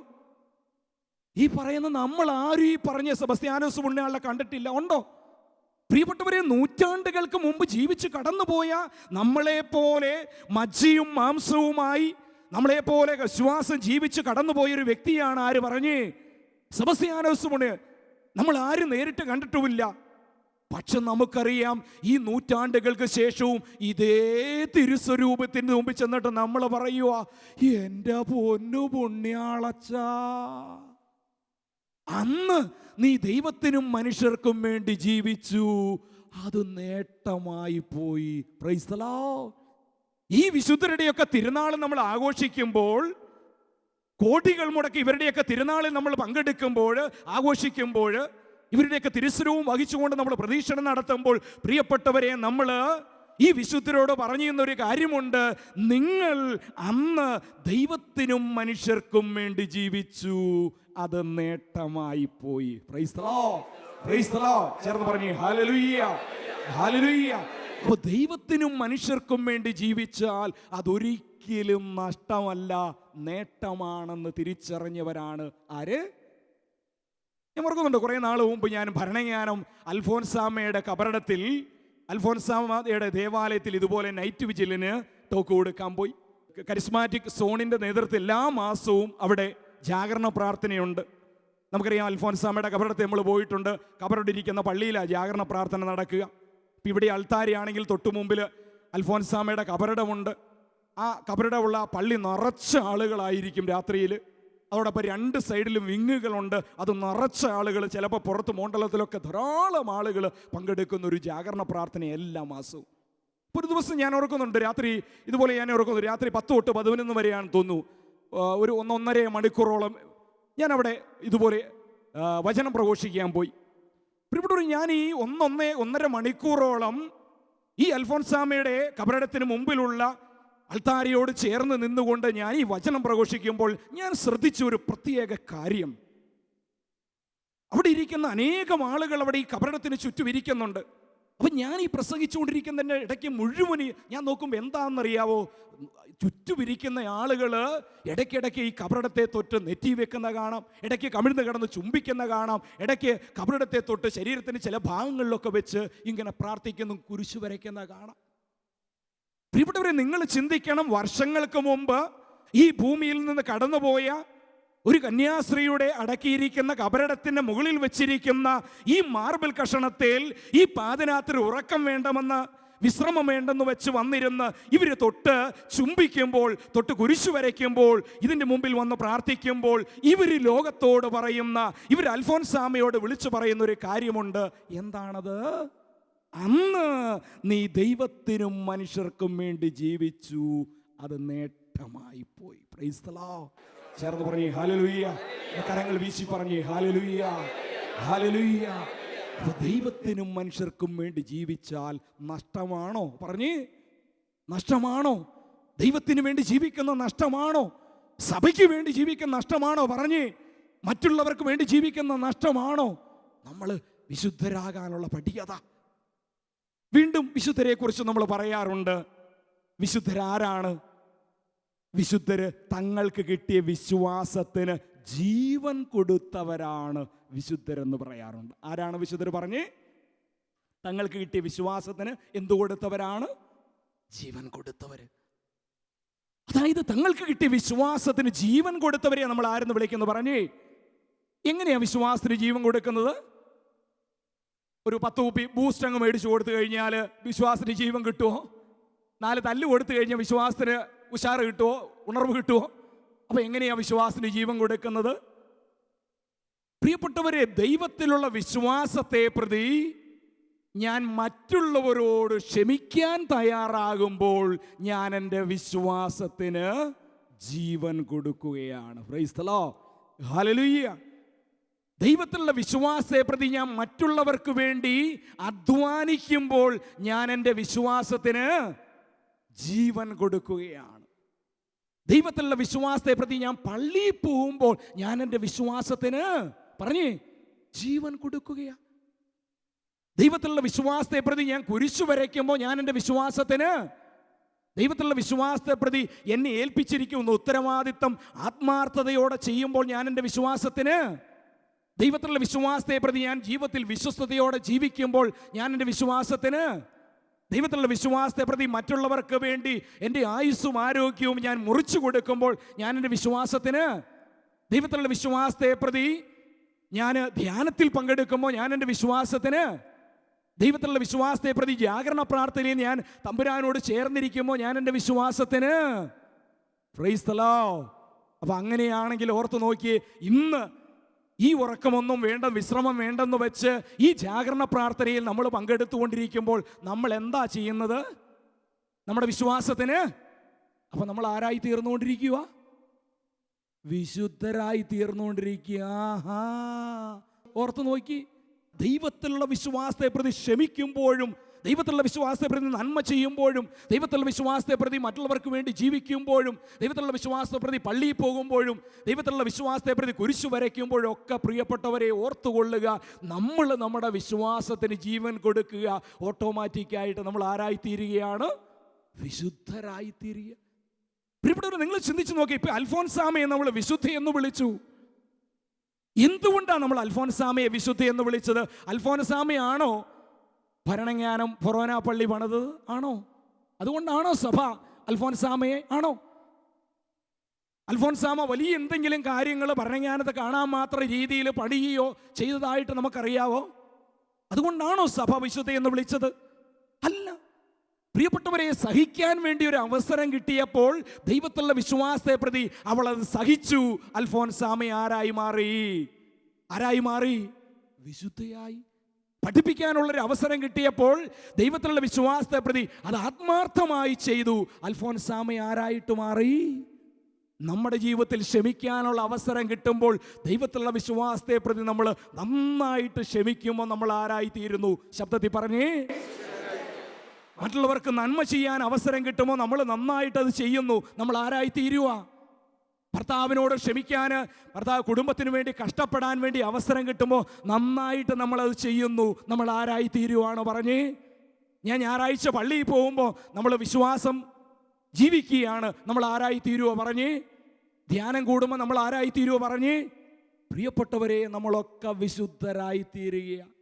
ഈ പറയുന്ന നമ്മൾ ആരും ഈ പറഞ്ഞ സെബസ്ത്യാനോസ് പുണ്യാളിനെ കണ്ടിട്ടില്ല. ഉണ്ടോ? പ്രിയപ്പെട്ടവരെ, നൂറ്റാണ്ടുകൾക്ക് മുമ്പ് ജീവിച്ച് കടന്നുപോയ നമ്മളെപ്പോലെ മജ്ജയും മാംസവുമായി നമ്മളെപ്പോലെ വിശ്വാസം ജീവിച്ച് കടന്നുപോയൊരു വ്യക്തിയാണ് ആര് പറഞ്ഞേ? സെബസ്ത്യാനോസ് പുണ്യ. നമ്മൾ ആരും നേരിട്ട് കണ്ടിട്ടുമില്ല. പക്ഷെ നമുക്കറിയാം, ഈ നൂറ്റാണ്ടുകൾക്ക് ശേഷവും ഇതേ തിരുസ്വരൂപത്തിന് മുമ്പിൽ ചെന്നിട്ട് നമ്മൾ പറയുക, എൻ്റെ പൊന്നു പുണ്യാളച്ച, അന്ന് നീ ദൈവത്തിനും മനുഷ്യർക്കും വേണ്ടി ജീവിച്ചു, അത് നേട്ടമായി പോയി. Price the Lord. ഈ വിശുദ്ധരുടെയൊക്കെ തിരുനാൾ നമ്മൾ ആഘോഷിക്കുമ്പോൾ, കോടികൾ മുടക്കി ഇവരുടെയൊക്കെ തിരുനാളിൽ നമ്മൾ പങ്കെടുക്കുമ്പോൾ, ആഘോഷിക്കുമ്പോൾ, ഇവരുടെയൊക്കെ തിരുസ്വരൂപം വഹിച്ചുകൊണ്ട് നമ്മൾ പ്രദക്ഷിണം നടത്തുമ്പോൾ, പ്രിയപ്പെട്ടവരെ, നമ്മൾ ഈ വിശുദ്ധരോട് പറഞ്ഞിരുന്നൊരു കാര്യമുണ്ട്. നിങ്ങൾ അന്ന് ദൈവത്തിനും മനുഷ്യർക്കും വേണ്ടി ജീവിച്ചു, അത് നേട്ടമായി പോയി. Price the Lord, price the Lord. ചേർന്ന് പറഞ്ഞേ ഹല്ലേലൂയ, ഹല്ലേലൂയ. അപ്പോൾ ദൈവത്തിനും മനുഷ്യർക്കും വേണ്ടി ജീവിച്ചാൽ അതൊരിക്കലും നഷ്ടമല്ല, നേട്ടമാണെന്ന് തിരിച്ചറിഞ്ഞവരാണ് ആര്? ഞാൻ ഓർക്കുന്നുണ്ട്, കുറേ നാൾ മുമ്പ് ഞാൻ ഭരണങ്ങാനം അൽഫോൻസാമയുടെ കബറിടത്തിൽ, അൽഫോൻസാമയുടെ ദേവാലയത്തിൽ ഇതുപോലെ നൈറ്റ് വിജിലിന് ടോക്ക് കൊടുക്കാൻ പോയി. കരിസ്മാറ്റിക് സോണിൻ്റെ നേതൃത്വത്തിൽ എല്ലാ മാസവും അവിടെ ജാഗരണ പ്രാർത്ഥനയുണ്ട്. നമുക്കറിയാം, അൽഫോൻസാമയുടെ കബറിടത്തിൽ നമ്മൾ പോയിട്ടുണ്ട്. കബറിടിരിക്കുന്ന പള്ളിയിലാണ് ജാഗരണ പ്രാർത്ഥന നടക്കുക. ഇപ്പം ഇവിടെ അൾത്താരയാണെങ്കിൽ തൊട്ടു മുമ്പിൽ അൽഫോൻസാമയുടെ കബറിടമുണ്ട്. ആ കബറിടമുള്ള പള്ളി നിറച്ച ആളുകളായിരിക്കും രാത്രിയിൽ. അതോടൊപ്പം രണ്ട് സൈഡിലും വിങ്ങുകളുണ്ട്, അത് നിറച്ച ആളുകൾ. ചിലപ്പോൾ പുറത്ത് മോണ്ടലത്തിലൊക്കെ ധാരാളം ആളുകൾ പങ്കെടുക്കുന്ന ഒരു ജാഗരണ പ്രാർത്ഥന എല്ലാ മാസവും. ഒരു ദിവസം ഞാൻ ഓർക്കുന്നുണ്ട്, രാത്രി ഇതുപോലെ ഞാൻ ഓർക്കുന്നു, രാത്രി 10 തൊട്ട് 11 വരെയാണ് തോന്നുന്നു, ഒരു 1.5 മണിക്കൂറോളം ഞാൻ അവിടെ ഇതുപോലെ വചനം പ്രഘോഷിക്കാൻ പോയി. ഇവിടെ ഞാൻ ഈ 1.5 മണിക്കൂറോളം ഈ അൽഫോൻസാമയുടെ കബറിടത്തിന് മുമ്പിലുള്ള അൾത്താരയോട് ചേർന്ന് നിന്നുകൊണ്ട് ഞാൻ ഈ വചനം പ്രഘോഷിക്കുമ്പോൾ ഞാൻ ശ്രദ്ധിച്ച ഒരു പ്രത്യേക കാര്യം, അവിടെ ഇരിക്കുന്ന അനേകം ആളുകൾ അവിടെ ഈ കബറിടത്തിന് ചുറ്റും ഇരിക്കുന്നുണ്ട്. അപ്പം ഞാൻ ഈ പ്രസംഗിച്ചുകൊണ്ടിരിക്കുന്നതിൻ്റെ ഇടയ്ക്ക് മുഴുവൻ ഞാൻ നോക്കുമ്പോൾ എന്താണെന്നറിയാവോ, ചുറ്റുമിരിക്കുന്ന ആളുകൾ ഇടയ്ക്കിടയ്ക്ക് ഈ കബറിടത്തെ തൊട്ട് നെറ്റി വെക്കുന്ന കാണാം, ഇടയ്ക്ക് കമിഴ്ന്ന് കിടന്ന് ചുംബിക്കുന്ന കാണാം, ഇടയ്ക്ക് കബറിടത്തെ തൊട്ട് ശരീരത്തിന് ചില ഭാഗങ്ങളിലൊക്കെ വെച്ച് ഇങ്ങനെ പ്രാർത്ഥിക്കുന്നു, കുരിശു വരയ്ക്കുന്ന കാണാം. പ്രിയപ്പെട്ടവരെ, നിങ്ങൾ ചിന്തിക്കണം, വർഷങ്ങൾക്ക് മുമ്പ് ഈ ഭൂമിയിൽ നിന്ന് കടന്നുപോയ ഒരു കന്യാസ്ത്രീയുടെ അടക്കിയിരിക്കുന്ന കബറിടത്തിന്റെ മുകളിൽ വെച്ചിരിക്കുന്ന ഈ മാർബിൾ കഷണത്തിൽ ഈ പാതിരാത്രി ഉറക്കം വേണ്ടെന്ന്, വിശ്രമം വേണ്ടെന്ന് വെച്ച് വന്നിരുന്ന് ഇവർ തൊട്ട് ചുംബിക്കുമ്പോൾ, തൊട്ട് കുരിശു വരയ്ക്കുമ്പോൾ, ഇതിൻ്റെ മുമ്പിൽ വന്ന് പ്രാർത്ഥിക്കുമ്പോൾ, ഇവർ ലോകത്തോട് പറയുന്ന, ഇവർ അൽഫോൻസാമയോട് വിളിച്ചു പറയുന്ന ഒരു കാര്യമുണ്ട്. എന്താണത്? അന്ന് നീ ദൈവത്തിനും മനുഷ്യർക്കും വേണ്ടി ജീവിച്ചു, അത് നേട്ടമായി പോയി. Price the Lord. ചേർന്ന് പറഞ്ഞേ ഹല്ലേലൂയ. കരങ്ങൾ വീശി പറഞ്ഞേ ഹല്ലേലൂയ, ഹല്ലേലൂയ. ദൈവത്തിനും മനുഷ്യർക്കും വേണ്ടി ജീവിച്ചാൽ നഷ്ടമാണോ? പറഞ്ഞേ, നഷ്ടമാണോ? ദൈവത്തിന് വേണ്ടി ജീവിക്കുന്ന നഷ്ടമാണോ? സഭയ്ക്ക് വേണ്ടി ജീവിക്കുന്ന നഷ്ടമാണോ? പറഞ്ഞേ, മറ്റുള്ളവർക്ക് വേണ്ടി ജീവിക്കുന്ന നഷ്ടമാണോ? നമ്മൾ വിശുദ്ധരാകാനുള്ള പടിയത. വീണ്ടും വിശുദ്ധരെ കുറിച്ച് നമ്മൾ പറയാറുണ്ട്. വിശുദ്ധരാരാണ്? വിശുദ്ധര് തങ്ങൾക്ക് കിട്ടിയ വിശ്വാസത്തിന് ജീവൻ കൊടുത്തവരാണ് വിശുദ്ധരെന്ന് പറയാറുണ്ട്. ആരാണ് വിശുദ്ധർ? പറഞ്ഞേ, തങ്ങൾക്ക് കിട്ടിയ വിശ്വാസത്തിന് എന്തു കൊടുത്തവരാണ്? ജീവൻ കൊടുത്തവര്. അതായത് തങ്ങൾക്ക് കിട്ടിയ വിശ്വാസത്തിന് ജീവൻ കൊടുത്തവരെ നമ്മൾ ആരെന്ന് വിളിക്കുന്നു? പറഞ്ഞേ, എങ്ങനെയാ വിശ്വാസത്തിന് ജീവൻ കൊടുക്കുന്നത്? ഒരു 10 കുപ്പി ബൂസ്റ്റ് അങ്ങ് മേടിച്ചു കൊടുത്തു കഴിഞ്ഞാൽ വിശ്വാസത്തിന് ജീവൻ കിട്ടുമോ? 4 തല്ല് കൊടുത്തു കഴിഞ്ഞാൽ വിശ്വാസത്തിന് ഉഷാറ് കിട്ടുമോ? ഉണർവ് കിട്ടുമോ? അപ്പൊ എങ്ങനെയാ വിശ്വാസത്തിന് ജീവൻ കൊടുക്കുന്നത്? പ്രിയപ്പെട്ടവരെ, ദൈവത്തിലുള്ള വിശ്വാസത്തെ പ്രതി ഞാൻ മറ്റുള്ളവരോട് ക്ഷമിക്കാൻ തയ്യാറാകുമ്പോൾ ഞാൻ എൻ്റെ വിശ്വാസത്തിന് ജീവൻ കൊടുക്കുകയാണ്. Price the Lord. ഹല്ലേലൂയ. ദൈവത്തിലുള്ള വിശ്വാസത്തെ പ്രതി ഞാൻ മറ്റുള്ളവർക്ക് വേണ്ടി അധ്വാനിക്കുമ്പോൾ ഞാൻ എൻ്റെ വിശ്വാസത്തിന് ജീവൻ കൊടുക്കുകയാണ്. ദൈവത്തിലുള്ള വിശ്വാസത്തെ പ്രതി ഞാൻ പള്ളിയിൽ പോകുമ്പോൾ ഞാൻ എൻ്റെ വിശ്വാസത്തിന് പറഞ്ഞേ ജീവൻ കൊടുക്കുകയാണ്. ദൈവത്തിലുള്ള വിശ്വാസത്തെ പ്രതി ഞാൻ കുരിശു വരയ്ക്കുമ്പോൾ ഞാൻ എൻ്റെ വിശ്വാസത്തിന്, ദൈവത്തിലുള്ള വിശ്വാസത്തെ പ്രതി എന്നെ ഏൽപ്പിച്ചിരിക്കുന്ന ഉത്തരവാദിത്തം ആത്മാർത്ഥതയോടെ ചെയ്യുമ്പോൾ ഞാൻ എൻ്റെ വിശ്വാസത്തിന്, ദൈവത്തിലുള്ള വിശ്വാസത്തെ പ്രതി ഞാൻ ജീവിതത്തിൽ വിശ്വസ്തയോടെ ജീവിക്കുമ്പോൾ ഞാൻ എൻ്റെ വിശ്വാസത്തിന്, ദൈവത്തിലുള്ള വിശ്വാസത്തെ പ്രതി മറ്റുള്ളവർക്ക് വേണ്ടി എൻ്റെ ആയുസ്സും ആരോഗ്യവും ഞാൻ മുറിച്ചു കൊടുക്കുമ്പോൾ ഞാൻ എൻ്റെ വിശ്വാസത്തിന്, ദൈവത്തിലുള്ള വിശ്വാസത്തെ പ്രതി ഞാൻ ധ്യാനത്തിൽ പങ്കെടുക്കുമ്പോൾ ഞാൻ എൻ്റെ വിശ്വാസത്തിന്, ദൈവത്തിലുള്ള വിശ്വാസത്തെ പ്രതി ജാഗരണ പ്രാർത്ഥനയിൽ ഞാൻ തമ്പുരാനോട് ചേർന്നിരിക്കുമ്പോൾ ഞാൻ എൻ്റെ വിശ്വാസത്തിന്. Price the Lord. അപ്പം അങ്ങനെയാണെങ്കിൽ ഓർത്ത് നോക്കിയേ, ഇന്ന് ഈ ഉറക്കമൊന്നും വേണ്ട, വിശ്രമം വേണ്ടെന്ന് വെച്ച് ഈ ജാഗരണ പ്രാർത്ഥനയിൽ നമ്മൾ പങ്കെടുത്തുകൊണ്ടിരിക്കുമ്പോൾ നമ്മൾ എന്താ ചെയ്യുന്നത്? നമ്മുടെ വിശ്വാസത്തിന്. അപ്പം നമ്മൾ ആരായി തീർന്നുകൊണ്ടിരിക്കുക? വിശുദ്ധരായി തീർന്നുകൊണ്ടിരിക്കുക. ഓർത്ത് നോക്കി, ദൈവത്തിലുള്ള വിശ്വാസത്തെ പ്രതി ക്ഷമിക്കുമ്പോഴും, ദൈവത്തിലുള്ള വിശ്വാസത്തെ പ്രതി നന്മ ചെയ്യുമ്പോഴും, ദൈവത്തിലുള്ള വിശ്വാസത്തെ പ്രതി മറ്റുള്ളവർക്ക് വേണ്ടി ജീവിക്കുമ്പോഴും, ദൈവത്തിലുള്ള വിശ്വാസത്തെ പ്രതി പള്ളിയിൽ പോകുമ്പോഴും, ദൈവത്തിലുള്ള വിശ്വാസത്തെ പ്രതി കുരിശു വരയ്ക്കുമ്പോഴും ഒക്കെ പ്രിയപ്പെട്ടവരെ ഓർത്തുകൊള്ളുക, നമ്മൾ നമ്മുടെ വിശ്വാസത്തിന് ജീവൻ കൊടുക്കുക. ഓട്ടോമാറ്റിക്കായിട്ട് നമ്മൾ ആരായിത്തീരുകയാണ്? വിശുദ്ധരായിത്തീരുക. പ്രിയപ്പെട്ടവർ, നിങ്ങൾ ചിന്തിച്ചു നോക്കി, ഇപ്പൊ അൽഫോൻസാമയെ നമ്മൾ വിശുദ്ധ എന്ന് വിളിച്ചു. എന്തുകൊണ്ടാണ് നമ്മൾ അൽഫോൻസാമയെ വിശുദ്ധ എന്ന് വിളിച്ചത്? അൽഫോൻസാമയാണോ ഭരണങ്ങാനം ഫൊറോന പള്ളി പണിത്? ആണോ? അതുകൊണ്ടാണോ സഭ അൽഫോൻസാമയെ? ആണോ? അൽഫോൻസാമ വലിയ എന്തെങ്കിലും കാര്യങ്ങൾ ഭരണങ്ങാനത്ത് കാണാൻ മാത്രം രീതിയിൽ പണിയുകയോ ചെയ്തതായിട്ട് നമുക്കറിയാവോ? അതുകൊണ്ടാണോ സഭ വിശുദ്ധ എന്ന് വിളിച്ചത്? അല്ല. പ്രിയപ്പെട്ടവരെ, സഹിക്കാൻ വേണ്ടി ഒരു അവസരം കിട്ടിയപ്പോൾ ദൈവത്തിലുള്ള വിശ്വാസത്തെ പ്രതി അവൾ അത് സഹിച്ചു. അൽഫോൻസാമ ആരായി മാറി? ആരായി മാറി? വിശുദ്ധയായി. പഠിപ്പിക്കാനുള്ളൊരു അവസരം കിട്ടിയപ്പോൾ ദൈവത്തിലുള്ള വിശ്വാസത്തെ പ്രതി അത് ആത്മാർത്ഥമായി ചെയ്തു. അൽഫോൻസാമ ആരായിട്ട് മാറി? നമ്മുടെ ജീവിതത്തിൽ ക്ഷമിക്കാനുള്ള അവസരം കിട്ടുമ്പോൾ ദൈവത്തിലുള്ള വിശ്വാസത്തെ പ്രതി നമ്മൾ നന്നായിട്ട് ക്ഷമിക്കുമ്പോൾ നമ്മൾ ആരായിത്തീരുന്നു? ശബ്ദത്തിൽ പറഞ്ഞേ. മറ്റുള്ളവർക്ക് നന്മ ചെയ്യാൻ അവസരം കിട്ടുമ്പോൾ നമ്മൾ നന്നായിട്ട് അത് ചെയ്യുന്നു. നമ്മൾ ആരായിത്തീരുക? ഭർത്താവിനോട് ക്ഷമിക്കാൻ, ഭർത്താവ് കുടുംബത്തിന് വേണ്ടി കഷ്ടപ്പെടാൻ വേണ്ടി അവസരം കിട്ടുമ്പോൾ നന്നായിട്ട് നമ്മളത് ചെയ്യുന്നു. നമ്മൾ ആരായിത്തീരുവാണ്? പറഞ്ഞേ. ഞാൻ ഞായറാഴ്ച പള്ളിയിൽ പോകുമ്പോൾ നമ്മൾ വിശ്വാസം ജീവിക്കുകയാണ്. നമ്മൾ ആരായിത്തീരുവോ? പറഞ്ഞേ. ധ്യാനം കൂടുമ്പോൾ നമ്മൾ ആരായിത്തീരുവോ? പറഞ്ഞേ. പ്രിയപ്പെട്ടവരെ, നമ്മളൊക്കെ വിശുദ്ധരായിത്തീരുകയാണ്.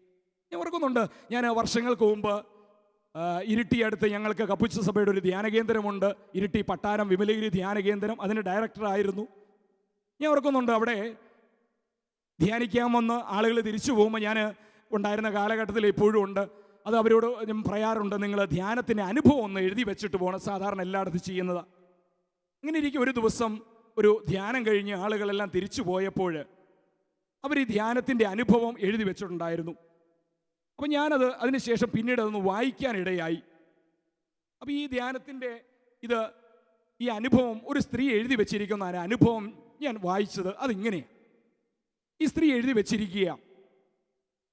ഞാൻ ഓർക്കുന്നുണ്ട്, ഞാൻ വർഷങ്ങൾക്ക് മുമ്പ് ഇരിട്ടി അടുത്ത് ഞങ്ങൾക്ക് കപ്പുച്ച സഭയുടെ ഒരു ധ്യാന കേന്ദ്രമുണ്ട്. ഇരിട്ടി പട്ടാരം വിമലഗിരി ധ്യാന കേന്ദ്രം. അതിന് ഡയറക്ടറായിരുന്നു. ഞാൻ ഓർക്കുന്നുണ്ട്, അവിടെ ധ്യാനിക്കാൻ വന്ന് ആളുകൾ തിരിച്ചു പോകുമ്പോൾ ഞാൻ ഉണ്ടായിരുന്ന കാലഘട്ടത്തിൽ ഇപ്പോഴും ഉണ്ട്. അത് അവരോട് ഞാൻ പറയാറുണ്ട്, നിങ്ങൾ ധ്യാനത്തിൻ്റെ അനുഭവം ഒന്ന് എഴുതി വെച്ചിട്ട് പോകണം. സാധാരണ എല്ലായിടത്തും ചെയ്യുന്നതാണ്. ഇങ്ങനെ ഇരിക്കും, ഒരു ദിവസം ഒരു ധ്യാനം കഴിഞ്ഞ് ആളുകളെല്ലാം തിരിച്ചു പോയപ്പോൾ അവർ ഈ ധ്യാനത്തിൻ്റെ അനുഭവം എഴുതി വെച്ചിട്ടുണ്ടായിരുന്നു. അപ്പം ഞാനത് അതിനുശേഷം പിന്നീട് അതൊന്ന് വായിക്കാനിടയായി. അപ്പോൾ ഈ ധ്യാനത്തിൻ്റെ ഈ അനുഭവം ഒരു സ്ത്രീ എഴുതി വെച്ചിരിക്കുന്ന അനുഭവം ഞാൻ വായിച്ചത് അതിങ്ങനെയാണ്. ഈ സ്ത്രീ എഴുതി വെച്ചിരിക്കുക,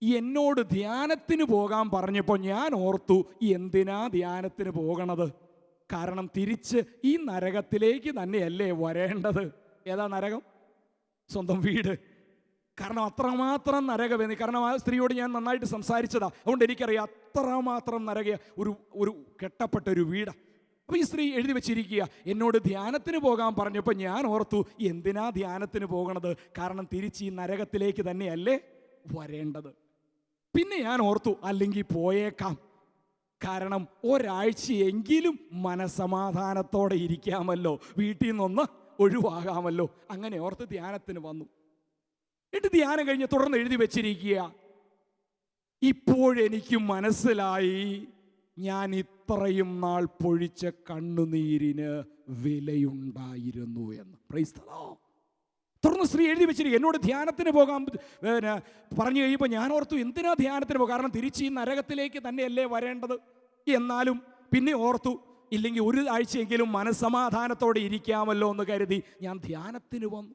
എന്നോട് ധ്യാനത്തിന് പോകാൻ പറഞ്ഞപ്പോൾ ഞാൻ ഓർത്തു, എന്തിനാ ധ്യാനത്തിന് പോകണത്? കാരണം തിരിച്ച് ഈ നരകത്തിലേക്ക് തന്നെയല്ലേ വരേണ്ടത്. ഏതാ നരകം? സ്വന്തം വീട്. കാരണം അത്രമാത്രം നരകമെന്ന്. കാരണം ആ സ്ത്രീയോട് ഞാൻ നന്നായിട്ട് സംസാരിച്ചതാ, അതുകൊണ്ട് എനിക്കറിയാം അത്രമാത്രം നരക ഒരു കെട്ടപ്പെട്ട ഒരു വീടാണ്. അപ്പോൾ ഈ സ്ത്രീ എഴുതി വെച്ചിരിക്കുക, എന്നോട് ധ്യാനത്തിന് പോകാൻ പറഞ്ഞപ്പോൾ ഞാൻ ഓർത്തു, എന്തിനാ ധ്യാനത്തിന് പോകണത്? കാരണം തിരിച്ച് ഈ നരകത്തിലേക്ക് തന്നെയല്ലേ വരേണ്ടത്. പിന്നെ ഞാൻ ഓർത്തു, അല്ലെങ്കിൽ പോയേക്കാം, കാരണം ഒരാഴ്ചയെങ്കിലും മനസമാധാനത്തോടെ ഇരിക്കാമല്ലോ, വീട്ടിൽ നിന്നൊന്ന് ഒഴിവാകാമല്ലോ. അങ്ങനെ ഓർത്ത് ധ്യാനത്തിന് വന്നു. എന്നിട്ട് ധ്യാനം കഴിഞ്ഞ് തുടർന്ന് എഴുതി വെച്ചിരിക്കുക, ഇപ്പോഴെനിക്ക് മനസ്സിലായി ഞാൻ ഇത്രയും നാൾ പൊഴിച്ച കണ്ണുനീരിന് വിലയുണ്ടായിരുന്നു എന്ന്. Price the Lord. തുടർന്ന് സ്ത്രീ എഴുതി വെച്ചിരിക്കുക, എന്നോട് ധ്യാനത്തിന് പോകാൻ പറഞ്ഞു കഴിയുമ്പോൾ ഞാൻ ഓർത്തു, എന്തിനാ ധ്യാനത്തിന് പോകുക? കാരണം തിരിച്ച് ഈ നരകത്തിലേക്ക് തന്നെയല്ലേ വരേണ്ടത്. എന്നാലും പിന്നെ ഓർത്തു, ഇല്ലെങ്കിൽ ഒരു ആഴ്ചയെങ്കിലും മനസ്സമാധാനത്തോടെ ഇരിക്കാമല്ലോ എന്ന് കരുതി ഞാൻ ധ്യാനത്തിന് വന്നു.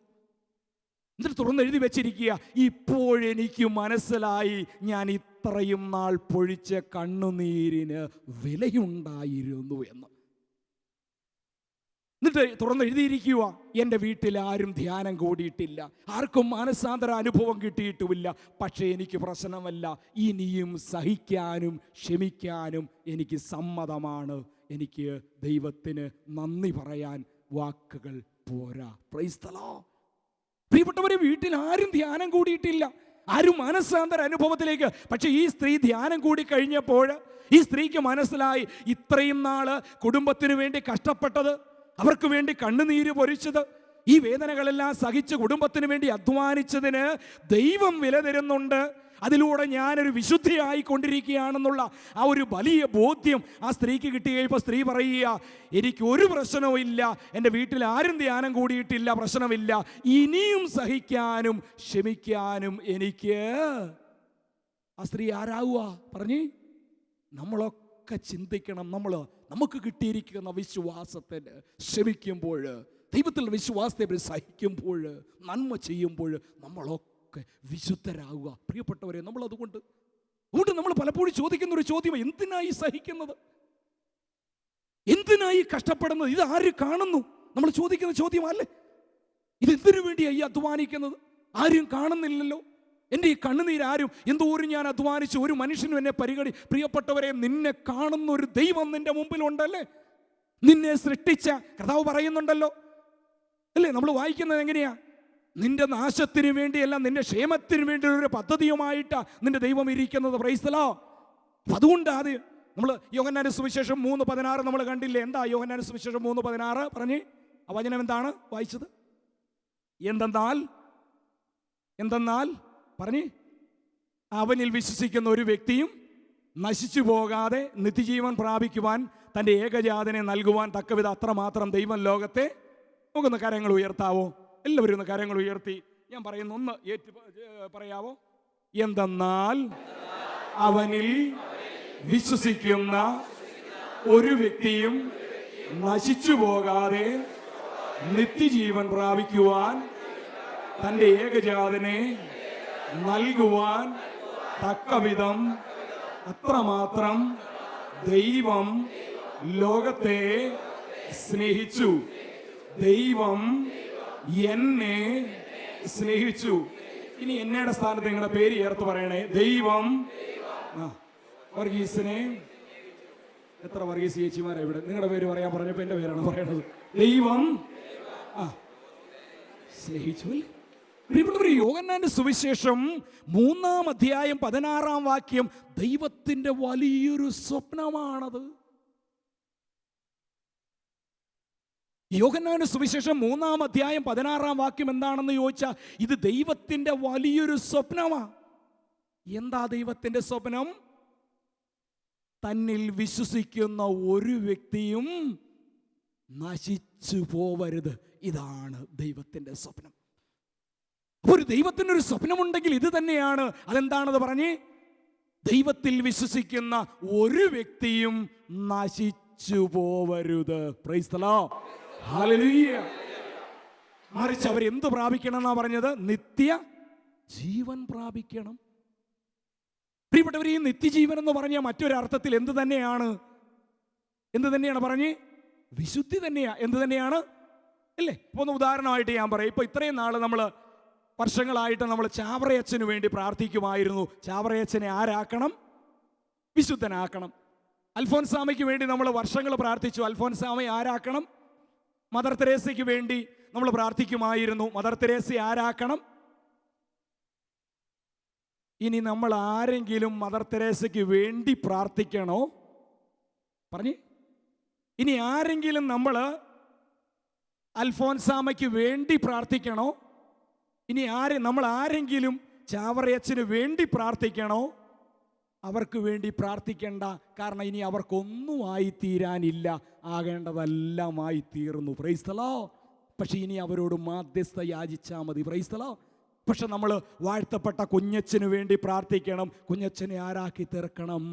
എന്നിട്ട് തുറന്നെഴുതി വെച്ചിരിക്കുക, ഇപ്പോഴെനിക്ക് മനസ്സിലായി ഞാൻ ഇത്രയും നാൾ പൊഴിച്ച കണ്ണുനീരിന് വിലയുണ്ടായിരുന്നു എന്ന്. എന്നിട്ട് തുറന്നെഴുതിയിരിക്കുക, എൻ്റെ വീട്ടിൽ ആരും ധ്യാനം കൂടിയിട്ടില്ല, ആർക്കും മാനസാന്തര അനുഭവം കിട്ടിയിട്ടുമില്ല. പക്ഷേ എനിക്ക് പ്രശ്നമല്ല, ഇനിയും സഹിക്കാനും ക്ഷമിക്കാനും എനിക്ക് സമ്മതമാണ്. എനിക്ക് ദൈവത്തിന് നന്ദി പറയാൻ വാക്കുകൾ പോരാ. Price the Lord. പ്രിയപ്പെട്ടവരെ, വീട്ടിൽ ആരും ധ്യാനം കൂടിയിട്ടില്ല, ആരും മാനസാന്തര അനുഭവത്തിലേക്ക്. പക്ഷെ ഈ സ്ത്രീ ധ്യാനം കൂടി കഴിഞ്ഞപ്പോൾ ഈ സ്ത്രീക്ക് മനസ്സിലായി, ഇത്രയും നാള് കുടുംബത്തിന് വേണ്ടി കഷ്ടപ്പെട്ടത്, അവർക്ക് വേണ്ടി കണ്ണുനീര് പൊരിച്ചത്, ഈ വേദനകളെല്ലാം സഹിച്ച് കുടുംബത്തിന് വേണ്ടി അധ്വാനിച്ചതിന് ദൈവം വില തരുന്നുണ്ട്. അതിലൂടെ ഞാനൊരു വിശുദ്ധിയായിക്കൊണ്ടിരിക്കുകയാണെന്നുള്ള ആ ഒരു വലിയ ബോധ്യം ആ സ്ത്രീക്ക് കിട്ടിയപ്പോൾ സ്ത്രീ പറയുക, എനിക്കൊരു പ്രശ്നവും ഇല്ല, എൻ്റെ വീട്ടിൽ ആരും ധ്യാനം കൂടിയിട്ടില്ല, പ്രശ്നമില്ല, ഇനിയും സഹിക്കാനും ക്ഷമിക്കാനും എനിക്ക്. ആ സ്ത്രീ ആരാവുക പറഞ്ഞ്? നമ്മളൊക്കെ ചിന്തിക്കണം, നമുക്ക് കിട്ടിയിരിക്കുന്ന വിശ്വാസത്തിന് ക്ഷമിക്കുമ്പോൾ, ദൈവത്തിൽ വിശ്വാസത്തെ സഹിക്കുമ്പോൾ, നന്മ ചെയ്യുമ്പോൾ നമ്മളൊക്കെ വിശുദ്ധരാകുക. പ്രിയപ്പെട്ടവരെ, അതുകൊണ്ട് നമ്മൾ പലപ്പോഴും ചോദിക്കുന്ന ഒരു ചോദ്യം, എന്തിനായി സഹിക്കുന്നത്, എന്തിനായി കഷ്ടപ്പെടുന്നത്, ഇത് ആര് കാണുന്നു? നമ്മൾ ചോദിക്കുന്ന ചോദ്യമല്ലേ? ഇതെന്തിനു വേണ്ടിയായി അധ്വാനിക്കുന്നത്? ആരും കാണുന്നില്ലല്ലോ. എൻ്റെ ഈ കണ്ണുനീരാരും, എന്തോരം ഞാൻ അധ്വാനിച്ചു, ഒരു മനുഷ്യനും എന്നെ പരിഗണി. പ്രിയപ്പെട്ടവരെ, നിന്നെ കാണുന്ന ഒരു ദൈവം നിന്റെ മുമ്പിലുണ്ടല്ലേ? നിന്നെ സൃഷ്ടിച്ച കർത്താവ് പറയുന്നുണ്ടല്ലോ അല്ലേ? നമ്മൾ വായിക്കുന്നത് എങ്ങനെയാ? നിന്റെ നാശത്തിന് വേണ്ടിയല്ല, നിന്റെ ക്ഷേമത്തിന് വേണ്ടി ഒരു പദ്ധതിയുമായിട്ടാണ് നിന്റെ ദൈവം ഇരിക്കുന്നത്. Price the Lord. അതുകൊണ്ട് ആദ്യം നമ്മൾ യോഹന്നാന്റെ സുവിശേഷം 3:16 നമ്മൾ കണ്ടില്ലേ? എന്താ യോഹന്നാന്റെ സുവിശേഷം 3:16 പറഞ്ഞ്? ആ വചനം എന്താണ് വായിച്ചത്? എന്തെന്നാൽ പറഞ്ഞ്, അവനിൽ വിശ്വസിക്കുന്ന ഒരു വ്യക്തിയും നശിച്ചു പോകാതെ നിത്യജീവൻ പ്രാപിക്കുവാൻ തൻ്റെ ഏകജാതനെ നൽകുവാൻ തക്കവിധ അത്രമാത്രം ദൈവം ലോകത്തെ. നമുക്കൊന്ന് കരങ്ങൾ ഉയർത്താവോ? എല്ലാവരും ഒന്ന് കരങ്ങൾ ഉയർത്തി ഞാൻ പറയുന്ന ഒന്ന് പറയാവോ? എന്തെന്നാൽ അവനിൽ വിശ്വസിക്കുന്ന ഒരു വ്യക്തിയും നശിച്ചു പോകാതെ നിത്യജീവൻ പ്രാപിക്കുവാൻ തൻ്റെ ഏകജാതനെ നൽകുവാൻ തക്കവിധം അത്രമാത്രം ദൈവം ലോകത്തെ സ്നേഹിച്ചു. ദൈവം എന്നെ സ്നേഹിച്ചു. ഇനി എന്നയുടെ സ്ഥാനത്ത് നിങ്ങളുടെ പേര് ചേർത്ത് പറയണേ. ദൈവം വർഗീസിനെ. എത്ര വർഗീസ് ചേച്ചിമാരാ ഇവിടെ? നിങ്ങളുടെ പേര് പറയാൻ പറഞ്ഞപ്പോൾ എൻ്റെ പേരാണ് പറയണത്. ദൈവം സ്നേഹിച്ചു. യോഹന്നാന്റെ സുവിശേഷം 3-ാം അധ്യായം 16-ാം വാക്യം ദൈവത്തിന്റെ വലിയൊരു സ്വപ്നമാണത്. യോഹന്നാന്റെ സുവിശേഷം 3-ാം അധ്യായം 16-ാം വാക്യം എന്താണെന്ന് ചോദിച്ചാൽ ഇത് ദൈവത്തിന്റെ വലിയൊരു സ്വപ്നമാണ്. എന്താ ദൈവത്തിന്റെ സ്വപ്നം? തന്നിൽ വിശ്വസിക്കുന്ന ഒരു വ്യക്തിയും നശിച്ചു പോവരുത്. ഇതാണ് ദൈവത്തിന്റെ സ്വപ്നം. ഒരു ദൈവത്തിനൊരു സ്വപ്നമുണ്ടെങ്കിൽ ഇത് തന്നെയാണ്. അതെന്താണെന്ന് പറഞ്ഞ്? ദൈവത്തിൽ വിശ്വസിക്കുന്ന ഒരു വ്യക്തിയും നശിച്ചു പോവരുത്. Price the Lord. ഹല്ലേലൂയ. മറിച്ച് അവരെന്ത് പ്രാപിക്കണം എന്നാ പറഞ്ഞത്? നിത്യ ജീവൻ പ്രാപിക്കണം. പ്രിയപ്പെട്ടവർ, ഈ നിത്യജീവൻ എന്ന് പറഞ്ഞ മറ്റൊരർത്ഥത്തിൽ എന്ത് തന്നെയാണ് പറഞ്ഞ്? വിശുദ്ധി തന്നെയാ. എന്ത് തന്നെയാണ് അല്ലേ? ഇപ്പൊ ഒന്ന് ഉദാഹരണമായിട്ട് ഞാൻ പറയാം. ഇപ്പൊ ഇത്രയും നാള് വർഷങ്ങളായിട്ട് നമ്മൾ ചാവറയച്ചന് വേണ്ടി പ്രാർത്ഥിക്കുമായിരുന്നു. ചാവറയച്ചനെ ആരാക്കണം? വിശുദ്ധനാക്കണം. അൽഫോൻസാമയ്ക്ക് വേണ്ടി നമ്മൾ വർഷങ്ങൾ പ്രാർത്ഥിച്ചു. അൽഫോൻസാമയെ ആരാക്കണം? മദർ തെരേസയ്ക്ക് വേണ്ടി നമ്മൾ പ്രാർത്ഥിക്കുമായിരുന്നു. മദർ തെരേസയെ ആരാക്കണം? ഇനി നമ്മൾ ആരെങ്കിലും മദർ തെരേസയ്ക്ക് വേണ്ടി പ്രാർത്ഥിക്കണോ? പറഞ്ഞേ. ഇനി ആരെങ്കിലും നമ്മൾ അൽഫോൻസാമയ്ക്ക് വേണ്ടി പ്രാർത്ഥിക്കണോ? ഇനി നമ്മൾ ആരെങ്കിലും ചാവറയച്ചന് വേണ്ടി പ്രാർത്ഥിക്കണോ? അവർക്ക് വേണ്ടി പ്രാർത്ഥിക്കേണ്ട. കാരണം ഇനി അവർക്കൊന്നും ആയിത്തീരാനില്ല. ആകേണ്ടതെല്ലാം ആയിത്തീർന്നു. Price the Lord. പക്ഷെ ഇനി അവരോട് മാധ്യസ്ഥ യാചിച്ചാൽ മതി. Price the Lord. പക്ഷെ നമ്മൾ വാഴ്ത്തപ്പെട്ട കുഞ്ഞച്ചന് വേണ്ടി പ്രാർത്ഥിക്കണം. കുഞ്ഞച്ചനെ ആരാക്കി തീർക്കണം?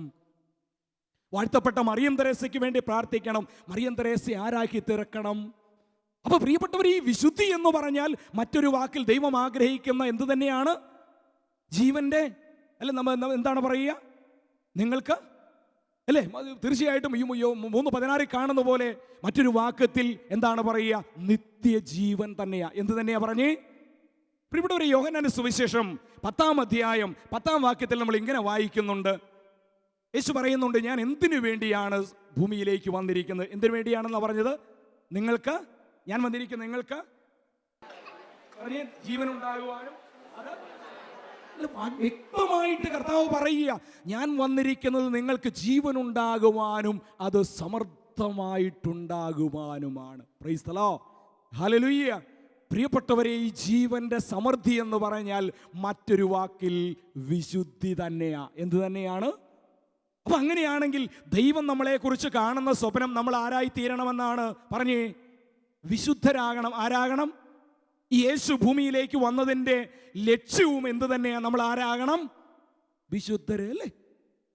വാഴ്ത്തപ്പെട്ട മറിയം തെരേസയ്ക്ക് വേണ്ടി പ്രാർത്ഥിക്കണം. മറിയം തെരേസയെ ആരാക്കി തീർക്കണം? അപ്പൊ പ്രിയപ്പെട്ടവർ, ഈ വിശുദ്ധി എന്ന് പറഞ്ഞാൽ മറ്റൊരു വാക്കിൽ ദൈവം ആഗ്രഹിക്കുന്ന എന്ത് തന്നെയാണ്? ജീവന്റെ അല്ലെ, നമ്മൾ എന്താണ് പറയുക? നിങ്ങൾക്ക് അല്ലേ, തീർച്ചയായിട്ടും ഈ 3:16 കാണുന്ന പോലെ മറ്റൊരു വാക്കത്തിൽ എന്താണ് പറയുക? നിത്യജീവൻ തന്നെയാ. എന്ത് തന്നെയാ പറഞ്ഞേ? പ്രിയപ്പെട്ടവരെ, യോഹന്നാന്റെ സുവിശേഷം 10-ാം അധ്യായം 10-ാം വാക്യത്തിൽ നമ്മൾ ഇങ്ങനെ വായിക്കുന്നുണ്ട്. യേശു പറയുന്നുണ്ട്, ഞാൻ എന്തിനു വേണ്ടിയാണ് ഭൂമിയിലേക്ക് വന്നിരിക്കുന്നത്? എന്തിനു വേണ്ടിയാണെന്ന് പറഞ്ഞത്? നിങ്ങൾക്ക്, ഞാൻ വന്നിരിക്കുന്നത് നിങ്ങൾക്ക് ജീവൻ ഉണ്ടാകുവാനും. അത് വ്യക്തമായിട്ട് കർത്താവ് പറയുക, ഞാൻ വന്നിരിക്കുന്നത് നിങ്ങൾക്ക് ജീവൻ ഉണ്ടാകുവാനും അത് സമർത്ഥമായിട്ടുണ്ടാകുവാനുമാണ്. Praise the Lord, hallelujah. പ്രിയപ്പെട്ടവരെ, ഈ ജീവന്റെ സമൃദ്ധി എന്ന് പറഞ്ഞാൽ മറ്റൊരു വാക്കിൽ വിശുദ്ധി തന്നെയാ. എന്ത് തന്നെയാണ്? അപ്പൊ അങ്ങനെയാണെങ്കിൽ ദൈവം നമ്മളെ കുറിച്ച് കാണുന്ന സ്വപ്നം നമ്മൾ ആരായി തീരണമെന്നാണ് പറഞ്ഞേ? വിശുദ്ധരാകണം. ആരാകണം? യേശു ഭൂമിയിലേക്ക് വന്നതിൻ്റെ ലക്ഷ്യവും എന്ത് തന്നെയാണ്? നമ്മൾ ആരാകണം? വിശുദ്ധരെ, അല്ലേ?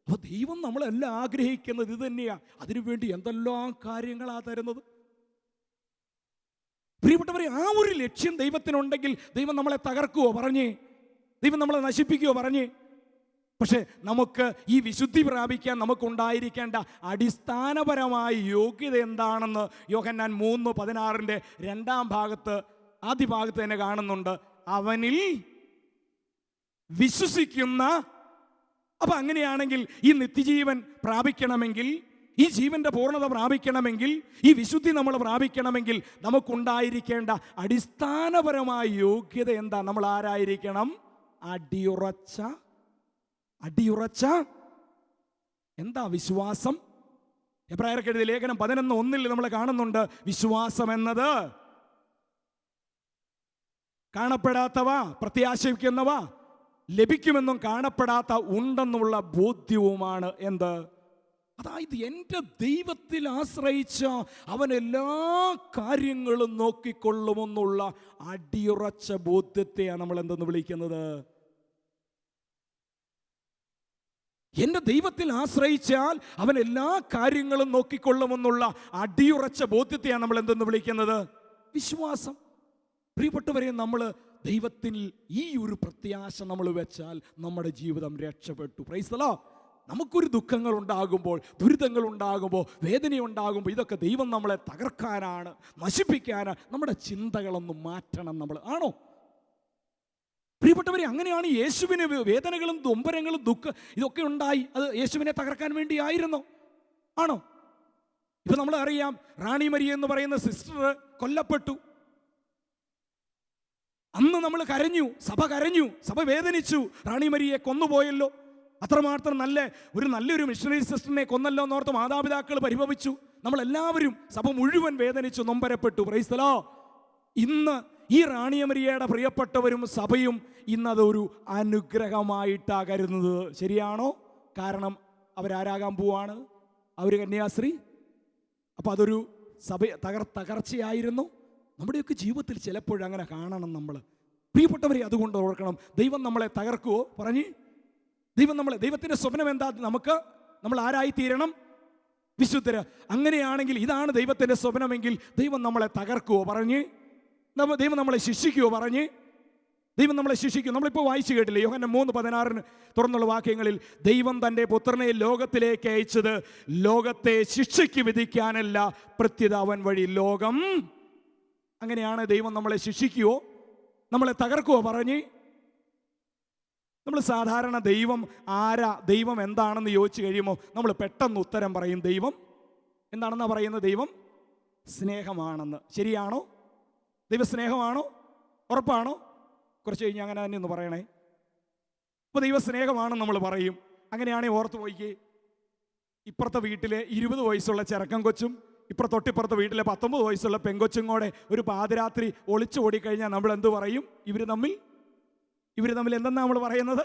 അപ്പൊ ദൈവം നമ്മളെല്ലാം ആഗ്രഹിക്കുന്നത് ഇത് തന്നെയാ. അതിനുവേണ്ടി എന്തെല്ലാം കാര്യങ്ങളാ തരുന്നത്. പ്രിയപ്പെട്ടവരെ, ആ ഒരു ലക്ഷ്യം ദൈവത്തിനുണ്ടെങ്കിൽ ദൈവം നമ്മളെ തകർക്കുവോ പറഞ്ഞേ? ദൈവം നമ്മളെ നശിപ്പിക്കുവോ പറഞ്ഞേ? പക്ഷെ നമുക്ക് ഈ വിശുദ്ധി പ്രാപിക്കാൻ നമുക്കുണ്ടായിരിക്കേണ്ട അടിസ്ഥാനപരമായ യോഗ്യത എന്താണെന്ന് യോഹന്നാൻ 3:16 2-ാം ഭാഗത്ത്, ആദ്യ ഭാഗത്ത് തന്നെ കാണുന്നുണ്ട്. അവനിൽ വിശ്വസിക്കുന്ന. അപ്പൊ അങ്ങനെയാണെങ്കിൽ ഈ നിത്യജീവൻ പ്രാപിക്കണമെങ്കിൽ, ഈ ജീവന്റെ പൂർണ്ണത പ്രാപിക്കണമെങ്കിൽ, ഈ വിശുദ്ധി നമ്മൾ പ്രാപിക്കണമെങ്കിൽ നമുക്കുണ്ടായിരിക്കേണ്ട അടിസ്ഥാനപരമായ യോഗ്യത എന്താ? നമ്മൾ ആരായിരിക്കണം? അടിയുറച്ച എന്താ? വിശ്വാസം. എബ്രായർക്ക് എഴുതിയ ലേഖനം 11:1 നമ്മൾ കാണുന്നുണ്ട്, വിശ്വാസം എന്നത് കാണപ്പെടാത്തവ, പ്രത്യാശിക്കുന്നവ, ലഭിക്കുമെന്നും കാണപ്പെടാത്ത ഉണ്ടെന്നുള്ള ബോധ്യവുമാണ്. എന്ത്? അതായത് എൻ്റെ ദൈവത്തിൽ ആശ്രയിച്ച അവൻ എല്ലാ കാര്യങ്ങളും നോക്കിക്കൊള്ളുമെന്നുള്ള അടിയുറച്ച ബോധ്യത്തെയാണ് നമ്മൾ എന്തെന്ന് വിളിക്കുന്നത്? എൻ്റെ ദൈവത്തിൽ ആശ്രയിച്ചാൽ അവൻ എല്ലാ കാര്യങ്ങളും നോക്കിക്കൊള്ളുമെന്നുള്ള അടിയുറച്ച ബോധ്യത്തെയാണ് നമ്മൾ എന്തെന്ന് വിളിക്കുന്നത്? വിശ്വാസം. പ്രിയപ്പെട്ടവരെ, നമ്മൾ ദൈവത്തിൽ ഈ ഒരു പ്രത്യാശ നമ്മൾ വെച്ചാൽ നമ്മുടെ ജീവിതം രക്ഷപ്പെട്ടു. Price the Lord. നമുക്കൊരു ദുഃഖങ്ങൾ ഉണ്ടാകുമ്പോൾ, ദുരിതങ്ങൾ ഉണ്ടാകുമ്പോൾ, വേദന ഉണ്ടാകുമ്പോൾ, ഇതൊക്കെ ദൈവം നമ്മളെ തകർക്കാനാണ്, നശിപ്പിക്കാനാണ്. നമ്മുടെ ചിന്തകളൊന്ന് മാറ്റണം നമ്മൾ. ആണോ പ്രിയപ്പെട്ടവരെ? അങ്ങനെയാണ് യേശുവിന് വേദനകളും നൊമ്പരങ്ങളും ഇതൊക്കെ ഉണ്ടായി. അത് യേശുവിനെ തകർക്കാൻ വേണ്ടിയായിരുന്നു. ആണോ? ഇപ്പൊ നമ്മൾ അറിയാം, റാണി മരിയ എന്ന് പറയുന്ന സിസ്റ്റർ കൊല്ലപ്പെട്ടു. അന്ന് നമ്മൾ കരഞ്ഞു, സഭ കരഞ്ഞു, സഭ വേദനിച്ചു. റാണി മരിയെ കൊന്നുപോയല്ലോ, അത്രമാത്രം നല്ലൊരു മിഷണറി സിസ്റ്ററിനെ കൊന്നല്ലോ എന്നോർത്ത് മാതാപിതാക്കൾ പരിഭവിച്ചു. നമ്മളെല്ലാവരും, സഭ മുഴുവൻ വേദനിച്ചു, നൊമ്പരപ്പെട്ടു. Price the Lord. ഇന്ന് ഈ റാണി മരിയയുടെ പ്രിയപ്പെട്ടവരും സഭയും ഇന്നതൊരു അനുഗ്രഹമായിട്ടാ കരുതുന്നത്. ശരിയാണോ? കാരണം അവരാരാകാൻ പോവാണ്? അവർ കന്യാസ്ത്രീ. അപ്പൊ അതൊരു സഭ തകർച്ചയായിരുന്നു. നമ്മുടെയൊക്കെ ജീവിതത്തിൽ ചിലപ്പോഴങ്ങനെ കാണണം നമ്മൾ. പ്രിയപ്പെട്ടവരെ, അതുകൊണ്ട് ഓർക്കണം, ദൈവം നമ്മളെ തകർക്കുവോ? പറഞ്ഞ് ദൈവത്തിൻ്റെ സ്വപ്നം എന്താ? നമ്മൾ ആരായി തീരണം? വിശുദ്ധര്. അങ്ങനെയാണെങ്കിൽ ഇതാണ് ദൈവത്തിൻ്റെ സ്വപ്നമെങ്കിൽ ദൈവം നമ്മളെ തകർക്കുവോ? പറഞ്ഞ് ദൈവം നമ്മളെ ശിക്ഷിക്കുവോ? പറഞ്ഞ് ദൈവം നമ്മളെ ശിക്ഷിക്കും. നമ്മളിപ്പോൾ വായിച്ചു കേട്ടില്ലേ യോഹന്നാൻ 3:16 തുറന്നുള്ള വാക്യങ്ങളിൽ, ദൈവം തൻ്റെ പുത്രനെ ലോകത്തിലേക്ക് അയച്ചത് ലോകത്തെ ശിക്ഷയ്ക്ക് വിധിക്കാനല്ല, പ്രത്യുത അവൻ വഴി ലോകം. അങ്ങനെയാണ് ദൈവം നമ്മളെ ശിക്ഷിക്കുവോ? നമ്മളെ തകർക്കുവോ? പറഞ്ഞ് നമ്മൾ സാധാരണ ദൈവം എന്താണെന്ന് ചോദിച്ചു കഴിയുമ്പോൾ നമ്മൾ പെട്ടെന്ന് ഉത്തരം പറയും, ദൈവം എന്താണെന്നാ പറയുന്നത്? ദൈവം സ്നേഹമാണെന്ന്. ശരിയാണോ? ദൈവം സ്നേഹമാണോ? ഉറപ്പാണോ? കുറച്ച് കഴിഞ്ഞ് അങ്ങനെ തന്നെ ഒന്ന് പറയണേ. അപ്പോൾ ദൈവ സ്നേഹമാണെന്ന് നമ്മൾ പറയും. അങ്ങനെയാണെങ്കിൽ ഓർത്ത് പോയിക്കേ, ഇപ്പുറത്തെ വീട്ടിലെ 20 വയസ്സുള്ള ചെറുക്കൻ കൊച്ചും തൊട്ടിപ്പുറത്തെ വീട്ടിലെ 19 വയസ്സുള്ള പെങ്കൊച്ചും കൂടെ ഒരു പാതിരാത്രി ഒളിച്ചു ഓടിക്കഴിഞ്ഞാൽ നമ്മൾ എന്ത് പറയും? ഇവർ തമ്മിൽ എന്തെന്നാ നമ്മൾ പറയുന്നത്?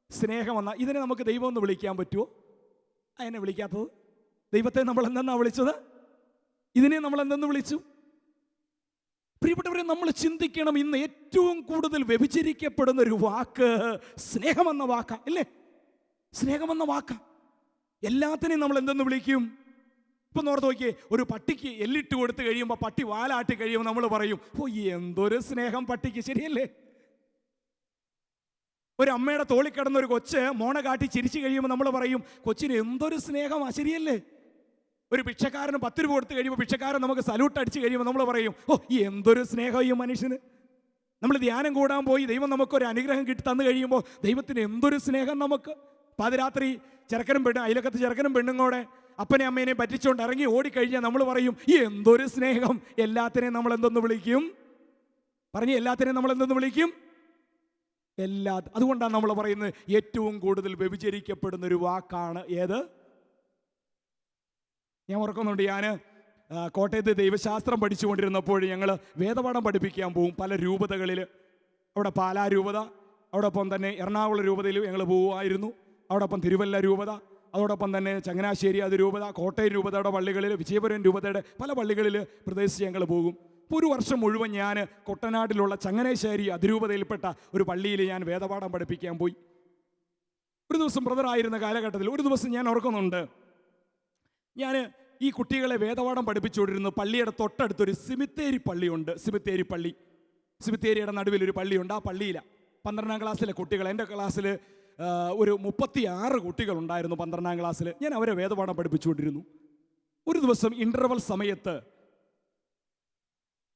സ്നേഹമെന്ന. ഇതിനെ നമുക്ക് ദൈവം എന്ന് വിളിക്കാൻ പറ്റുമോ? അതിനെ വിളിക്കാത്തത്. ദൈവത്തെ നമ്മൾ എന്തെന്നാ വിളിച്ചത്? ഇതിനെ നമ്മൾ എന്തെന്ന് വിളിച്ചു? പ്രിയപ്പെട്ടവരെ, നമ്മൾ ചിന്തിക്കണം, ഇന്ന് ഏറ്റവും കൂടുതൽ വ്യഭിചരിക്കപ്പെടുന്ന ഒരു വാക്ക് സ്നേഹമെന്ന വാക്ക, അല്ലേ? സ്നേഹമെന്ന വാക്ക. എല്ലാത്തിനെയും നമ്മൾ എന്തെന്ന് വിളിക്കും? ഇപ്പം ഓർത്ത് നോക്കിയേ, ഒരു പട്ടിക്ക് എല്ലിട്ട് കൊടുത്ത് കഴിയുമ്പോൾ പട്ടി വാലാട്ടി കഴിയുമ്പോൾ നമ്മൾ പറയും, ഓ എന്തൊരു സ്നേഹം പട്ടിക്ക്, ശരിയല്ലേ? ഒരു അമ്മയുടെ തോളിൽ കിടന്ന ഒരു കൊച്ച് മോണ കാട്ടി ചിരിച്ചു കഴിയുമ്പോൾ നമ്മൾ പറയും, കൊച്ചിന് എന്തൊരു സ്നേഹമാ, ശരിയല്ലേ? ഒരു ഭിക്ഷക്കാരന് 10 രൂപ കൊടുത്ത് കഴിയുമ്പോൾ ഭിക്ഷക്കാരൻ നമുക്ക് സല്യൂട്ട് അടിച്ച് കഴിയുമ്പോൾ നമ്മൾ പറയും, ഓ എന്തൊരു സ്നേഹം ഈ മനുഷ്യന്. നമ്മൾ ധ്യാനം കൂടാൻ പോയി ദൈവം നമുക്കൊരു അനുഗ്രഹം കിട്ടി തന്നു കഴിയുമ്പോൾ ദൈവത്തിന് എന്തൊരു സ്നേഹം നമുക്ക്. പാതിരാത്രി ചെറുക്കനും പെണ്ണും, അയലക്കത്ത് ചെറുക്കനും പെണ്ണും കൂടെ അപ്പനെ അമ്മേനെ പറ്റിച്ചുകൊണ്ട് ഇറങ്ങി ഓടിക്കഴിഞ്ഞാൽ നമ്മൾ പറയും, എന്തൊരു സ്നേഹം. എല്ലാത്തിനെയും നമ്മൾ എന്തെന്ന് വിളിക്കും? പറഞ്ഞ് എല്ലാത്തിനെയും നമ്മൾ എന്തെന്ന് വിളിക്കും? അതുകൊണ്ടാണ് നമ്മൾ പറയുന്നത് ഏറ്റവും കൂടുതൽ വ്യഭിചരിക്കപ്പെടുന്ന ഒരു വാക്കാണ് ഏത്? ഞാൻ ഓർക്കുന്നുണ്ട്, ഞാൻ കോട്ടയത്ത് ദൈവശാസ്ത്രം പഠിച്ചുകൊണ്ടിരുന്നപ്പോൾ ഞങ്ങൾ വേദപാഠം പഠിപ്പിക്കാൻ പോകും പല രൂപതകളിൽ. അവിടെ പാലാ രൂപത, അതോടൊപ്പം തന്നെ എറണാകുളം രൂപതയിൽ ഞങ്ങൾ പോകുമായിരുന്നു. അതോടൊപ്പം തിരുവല്ല രൂപത, അതോടൊപ്പം തന്നെ ചങ്ങനാശ്ശേരി രൂപത, കോട്ടയം രൂപതയുടെ പള്ളികളിൽ, വിജയപുരം രൂപതയുടെ പല പള്ളികളിൽ പ്രദേശത്ത് ഞങ്ങൾ പോകും. ഇപ്പോൾ ഒരു വർഷം മുഴുവൻ ഞാൻ കുട്ടനാട്ടിലുള്ള ചങ്ങനാശ്ശേരി അതിരൂപതയിൽപ്പെട്ട ഒരു പള്ളിയിൽ ഞാൻ വേദപാഠം പഠിപ്പിക്കാൻ പോയി. ഒരു ദിവസം ബ്രദറായിരുന്ന കാലഘട്ടത്തിൽ ഒരു ദിവസം ഞാൻ ഓർക്കുന്നുണ്ട്, ഞാൻ ഈ കുട്ടികളെ വേദപാഠം പഠിപ്പിച്ചുകൊണ്ടിരുന്നു. പള്ളിയുടെ തൊട്ടടുത്തൊരു സിമിത്തേരി പള്ളിയുണ്ട്. സിമിത്തേരിയുടെ നടുവിലൊരു പള്ളിയുണ്ട്. ആ പള്ളിയിലാണ് 12ാം ക്ലാസ്സിലെ കുട്ടികൾ, എൻ്റെ ക്ലാസ്സിൽ ഒരു 36 കുട്ടികളുണ്ടായിരുന്നു 12ാം ക്ലാസ്സിൽ. ഞാൻ അവരെ വേദപാഠം പഠിപ്പിച്ചുകൊണ്ടിരുന്നു. ഒരു ദിവസം ഇൻ്റർവൽ സമയത്ത്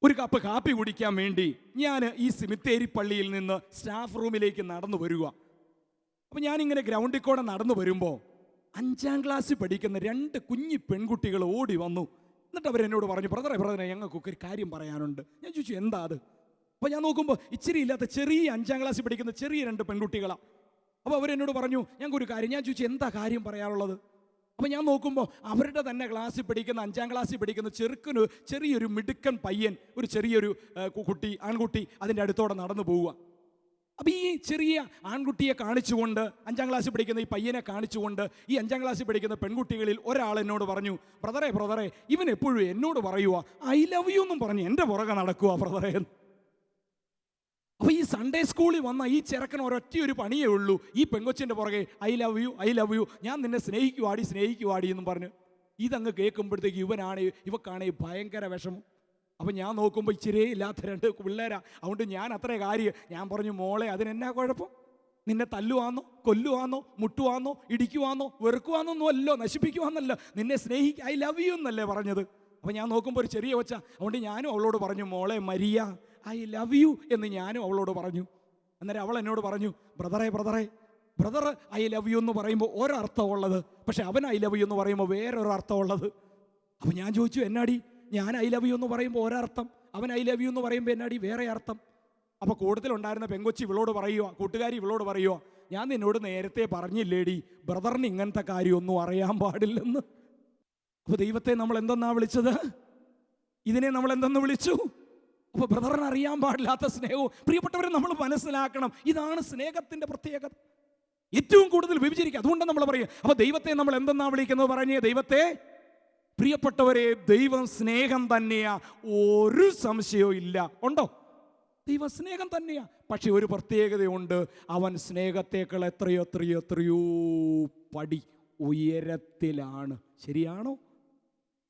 ഒരു കപ്പ് കാപ്പി കുടിക്കാൻ വേണ്ടി ഞാൻ ഈ സിമിത്തേരി പള്ളിയിൽ നിന്ന് സ്റ്റാഫ് റൂമിലേക്ക് നടന്നു വരിക. അപ്പം ഞാനിങ്ങനെ ഗ്രൗണ്ടിൽ കൂടെ നടന്നു വരുമ്പോൾ 5ാം ക്ലാസ്സിൽ പഠിക്കുന്ന 2 കുഞ്ഞി പെൺകുട്ടികൾ ഓടി വന്നു. എന്നിട്ട് അവരെന്നോട് പറഞ്ഞു, ബ്രദറെ ഞങ്ങൾക്കൊക്കെ ഒരു കാര്യം പറയാനുണ്ട്. ഞാൻ ചോദിച്ചു, എന്താ അത്? അപ്പോൾ ഞാൻ നോക്കുമ്പോൾ ഇച്ചിരി ഇല്ലാത്ത ചെറിയ 5ാം ക്ലാസ്സിൽ പഠിക്കുന്ന ചെറിയ 2 പെൺകുട്ടികളാണ്. അപ്പോൾ അവരെന്നോട് പറഞ്ഞു, ഞങ്ങൾക്കൊരു കാര്യം. ഞാൻ ചോദിച്ചു, എന്താ കാര്യം പറയാനുള്ളത്? അപ്പോൾ ഞാൻ നോക്കുമ്പോൾ അവരുടെ തന്നെ ക്ലാസ്സിൽ പഠിക്കുന്ന 5ാം ക്ലാസ്സിൽ പഠിക്കുന്ന ചെറിയൊരു മിടുക്കൻ പയ്യൻ, ഒരു ചെറിയൊരു ആൺകുട്ടി അതിൻ്റെ അടുത്തോടെ നടന്നു പോവുക. അപ്പോൾ ഈ ചെറിയ ആൺകുട്ടിയെ കാണിച്ചുകൊണ്ട് 5ാം ക്ലാസ്സിൽ പഠിക്കുന്ന ഈ പയ്യനെ കാണിച്ചുകൊണ്ട് ഈ 5ാം ക്ലാസ്സിൽ പഠിക്കുന്ന പെൺകുട്ടികളിൽ ഒരാൾ എന്നോട് പറഞ്ഞു, ബ്രദറെ ഇവൻ എപ്പോഴും എന്നോട് പറയുക ഐ ലവ് യു എന്നും പറഞ്ഞ് എൻ്റെ പുറകെ നടക്കുക ബ്രദറെ. അപ്പോൾ ഈ സൺഡേ സ്കൂളിൽ വന്ന ഈ ചെറുക്കൻ ഒരൊറ്റയൊരു പണിയേ ഉള്ളൂ, ഈ പെങ്കൊച്ചിൻ്റെ പുറകെ ഐ ലവ് യു, ഞാൻ നിന്നെ സ്നേഹിക്കുവാടി എന്നും പറഞ്ഞു. ഇതങ്ങ് കേൾക്കുമ്പോഴത്തേക്ക് ഇവക്കാണേ ഭയങ്കര വിഷമം. അപ്പം ഞാൻ നോക്കുമ്പോൾ ഇച്ചിരി ഇല്ലാത്ത 2 പിള്ളേരാ. അതുകൊണ്ട് ഞാൻ അത്രേ കാര്യം. ഞാൻ പറഞ്ഞു, മോളെ അതിനെന്നാ കുഴപ്പം? നിന്നെ തല്ലുവാന്നോ, കൊല്ലുവാന്നോ, മുട്ടുവാന്നോ, ഇടിക്കുവാന്നോ, വെറുക്കുവാന്നൊന്നും അല്ലോ, നശിപ്പിക്കുവാന്നല്ലോ, നിന്നെ ഐ ലവ് യു എന്നല്ലേ പറഞ്ഞത്. അപ്പം ഞാൻ നോക്കുമ്പോൾ ഒരു ചെറിയ കൊച്ച. അതുകൊണ്ട് ഞാനും അവളോട് പറഞ്ഞു, മോളെ മരിയ ഐ ലവ് യു എന്ന് ഞാനും അവളോട് പറഞ്ഞു. അന്നേരം അവൾ എന്നോട് പറഞ്ഞു, ബ്രദർ ഐ ലവ് യു എന്ന് പറയുമ്പോൾ ഒരർത്ഥമുള്ളത്, പക്ഷെ അവൻ ഐ ലവ് യു എന്ന് പറയുമ്പോൾ വേറൊരു അർത്ഥമുള്ളത്. അപ്പം ഞാൻ ചോദിച്ചു, എന്നാടി ഞാൻ ഐ ലവ് യു എന്ന് പറയുമ്പോൾ ഒരർത്ഥം, അവൻ ഐ ലവ് യു എന്ന് പറയുമ്പോൾ എന്നാടി വേറെ അർത്ഥം? അപ്പോൾ കൂട്ടത്തിലുണ്ടായിരുന്ന പെങ്കൊച്ചി കൂട്ടുകാരി ഇവളോട് പറയുക, ഞാൻ നിന്നോട് നേരത്തെ പറഞ്ഞില്ലേടി ബ്രദറിന് ഇങ്ങനത്തെ കാര്യമൊന്നും അറിയാൻ പാടില്ലെന്ന്. അപ്പോൾ ദൈവത്തെ നമ്മൾ എന്തെന്നാ വിളിച്ചത്? ഇതിനെ നമ്മൾ എന്തെന്ന് വിളിച്ചു? അപ്പോൾ ബ്രദറിന് അറിയാൻ പാടില്ലാത്ത സ്നേഹവും. പ്രിയപ്പെട്ടവരെ, നമ്മൾ മനസ്സിലാക്കണം, ഇതാണ് സ്നേഹത്തിൻ്റെ പ്രത്യേകത. ഏറ്റവും കൂടുതൽ വ്യഭിചരിക്കുക. അതുകൊണ്ടാണ് നമ്മൾ പറയുക. അപ്പോൾ ദൈവത്തെ നമ്മൾ എന്തെന്നാ വിളിക്കുന്നത്? പറഞ്ഞേ, ദൈവത്തെ. പ്രിയപ്പെട്ടവരെ, ദൈവം സ്നേഹം തന്നെയാ, ഒരു സംശയവും ഇല്ല. ഉണ്ടോ? ദൈവം സ്നേഹം തന്നെയാ. പക്ഷെ ഒരു പ്രത്യേകതയുണ്ട്, അവൻ സ്നേഹത്തേക്കാൾ എത്രയോ പടി ഉയരത്തിലാണ്. ശരിയാണോ?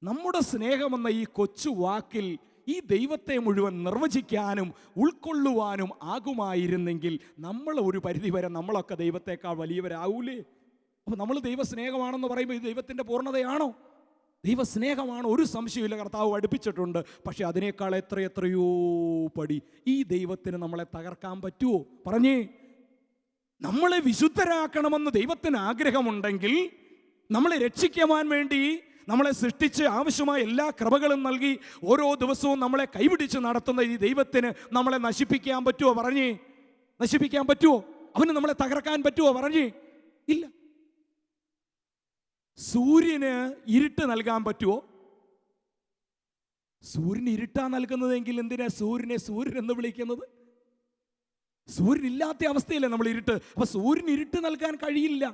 നമ്മുടെ സ്നേഹമെന്ന ഈ കൊച്ചു വാക്കിൽ ഈ ദൈവത്തെ മുഴുവൻ നിർവചിക്കാനും ഉൾക്കൊള്ളുവാനും ആകുമായിരുന്നെങ്കിൽ നമ്മൾ ഒരു പരിധിവരെ നമ്മളൊക്കെ ദൈവത്തെക്കാൾ വലിയവരാവൂലേ? അപ്പോൾ നമ്മൾ ദൈവസ്നേഹമാണെന്ന് പറയുമ്പോൾ ഇത് ദൈവത്തിൻ്റെ പൂർണ്ണതയാണോ? ദൈവസ്നേഹമാണ്, ഒരു സംശയമില്ല. കർത്താവ് പഠിപ്പിച്ചിട്ടുണ്ട്. പക്ഷെ അതിനേക്കാൾ എത്രയോ പടി ഈ ദൈവത്തിന് നമ്മളെ തകർക്കാൻ പറ്റുമോ? പറഞ്ഞേ, നമ്മളെ വിശുദ്ധരാക്കണമെന്ന് ദൈവത്തിന് ആഗ്രഹമുണ്ടെങ്കിൽ, നമ്മളെ രക്ഷിക്കുവാൻ വേണ്ടി നമ്മളെ സൃഷ്ടിച്ച് ആവശ്യമായ എല്ലാ കൃപകളും നൽകി ഓരോ ദിവസവും നമ്മളെ കൈപിടിച്ച് നടത്തുന്ന ഈ ദൈവത്തിന് നമ്മളെ നശിപ്പിക്കാൻ പറ്റുമോ? പറഞ്ഞേ, നശിപ്പിക്കാൻ പറ്റുമോ? അവന് നമ്മളെ തകർക്കാൻ പറ്റുമോ? പറഞ്ഞേ, ഇല്ല. സൂര്യന് ഇരുട്ട് നൽകാൻ പറ്റുമോ? സൂര്യന് ഇരുട്ടാ നൽകുന്നതെങ്കിൽ എന്തിനാ സൂര്യനെ സൂര്യൻ എന്ന് വിളിക്കുന്നത്? സൂര്യനില്ലാത്ത അവസ്ഥയില്ലേ നമ്മൾ ഇരുട്ട്. അപ്പൊ സൂര്യന് ഇരുട്ട് നൽകാൻ കഴിയില്ല.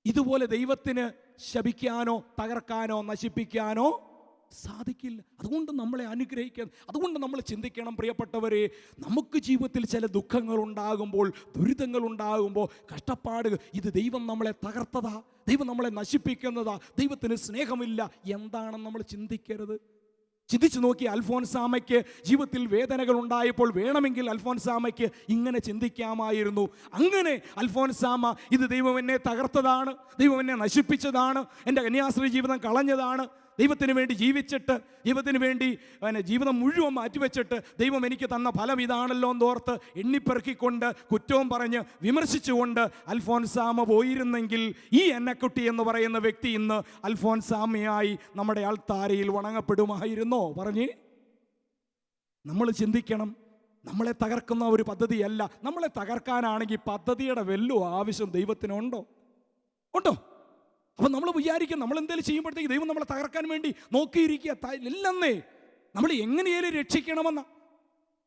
ഇതുപോലെ ദൈവത്തിന് ശപിക്കാനോ തകർക്കാനോ നശിപ്പിക്കാനോ സാധിക്കില്ല. അതുകൊണ്ട് നമ്മളെ അനുഗ്രഹിക്കാൻ, അതുകൊണ്ട് നമ്മൾ ചിന്തിക്കണം പ്രിയപ്പെട്ടവരെ, നമുക്ക് ജീവിതത്തിൽ ചില ദുഃഖങ്ങൾ ഉണ്ടാകുമ്പോൾ, ദുരിതങ്ങൾ ഉണ്ടാകുമ്പോൾ, കഷ്ടപ്പാടുകൾ, ഇത് ദൈവം നമ്മളെ തകർത്തതാ, ദൈവം നമ്മളെ നശിപ്പിക്കുന്നതാ, ദൈവത്തിന് സ്നേഹമില്ല എന്താണെന്ന് നമ്മൾ ചിന്തിക്കരുത്. ചിന്തിച്ചു നോക്കി, അൽഫോൻസാമയ്ക്ക് ജീവിതത്തിൽ വേദനകൾ ഉണ്ടായപ്പോൾ വേണമെങ്കിൽ അൽഫോൻസാമയ്ക്ക് ഇങ്ങനെ ചിന്തിക്കാമായിരുന്നു. അങ്ങനെ അൽഫോൻസാമ, ഇത് ദൈവം എന്നെ തകർത്തതാണ്, ദൈവം എന്നെ നശിപ്പിച്ചതാണ്, എൻ്റെ കന്യാസ്ത്രീ ജീവിതം കളഞ്ഞതാണ്, ദൈവത്തിന് വേണ്ടി ജീവിച്ചിട്ട്, ദൈവത്തിന് വേണ്ടി ജീവിതം മുഴുവൻ മാറ്റിവെച്ചിട്ട് ദൈവം എനിക്ക് തന്ന ഫലം ഇതാണല്ലോ എന്നോർത്ത് എണ്ണിപ്പെറുക്കിക്കൊണ്ട് കുറ്റവും പറഞ്ഞ് വിമർശിച്ചുകൊണ്ട് അൽഫോൻസാമ പോയിരുന്നെങ്കിൽ ഈ എന്നക്കുട്ടി എന്ന് പറയുന്ന വ്യക്തി ഇന്ന് അൽഫോൻസാമയായി നമ്മുടെ ആൾത്താരയിൽ വണങ്ങപ്പെടുമായിരുന്നോ? പറഞ്ഞ് നമ്മൾ ചിന്തിക്കണം. നമ്മളെ തകർക്കുന്ന ഒരു പദ്ധതിയല്ല. നമ്മളെ തകർക്കാനാണെങ്കിൽ പദ്ധതിയുടെ വല്ലതും ആവശ്യം ദൈവത്തിനുണ്ടോ? ഉണ്ടോ? അപ്പം നമ്മൾ വിചാരിക്കും നമ്മൾ എന്തെങ്കിലും ചെയ്യുമ്പോഴത്തേക്ക് ദൈവം നമ്മളെ തകർക്കാൻ വേണ്ടി നോക്കിയിരിക്കുക. ഇല്ലെന്നേ, നമ്മൾ എങ്ങനെയാലും രക്ഷിക്കണമെന്ന.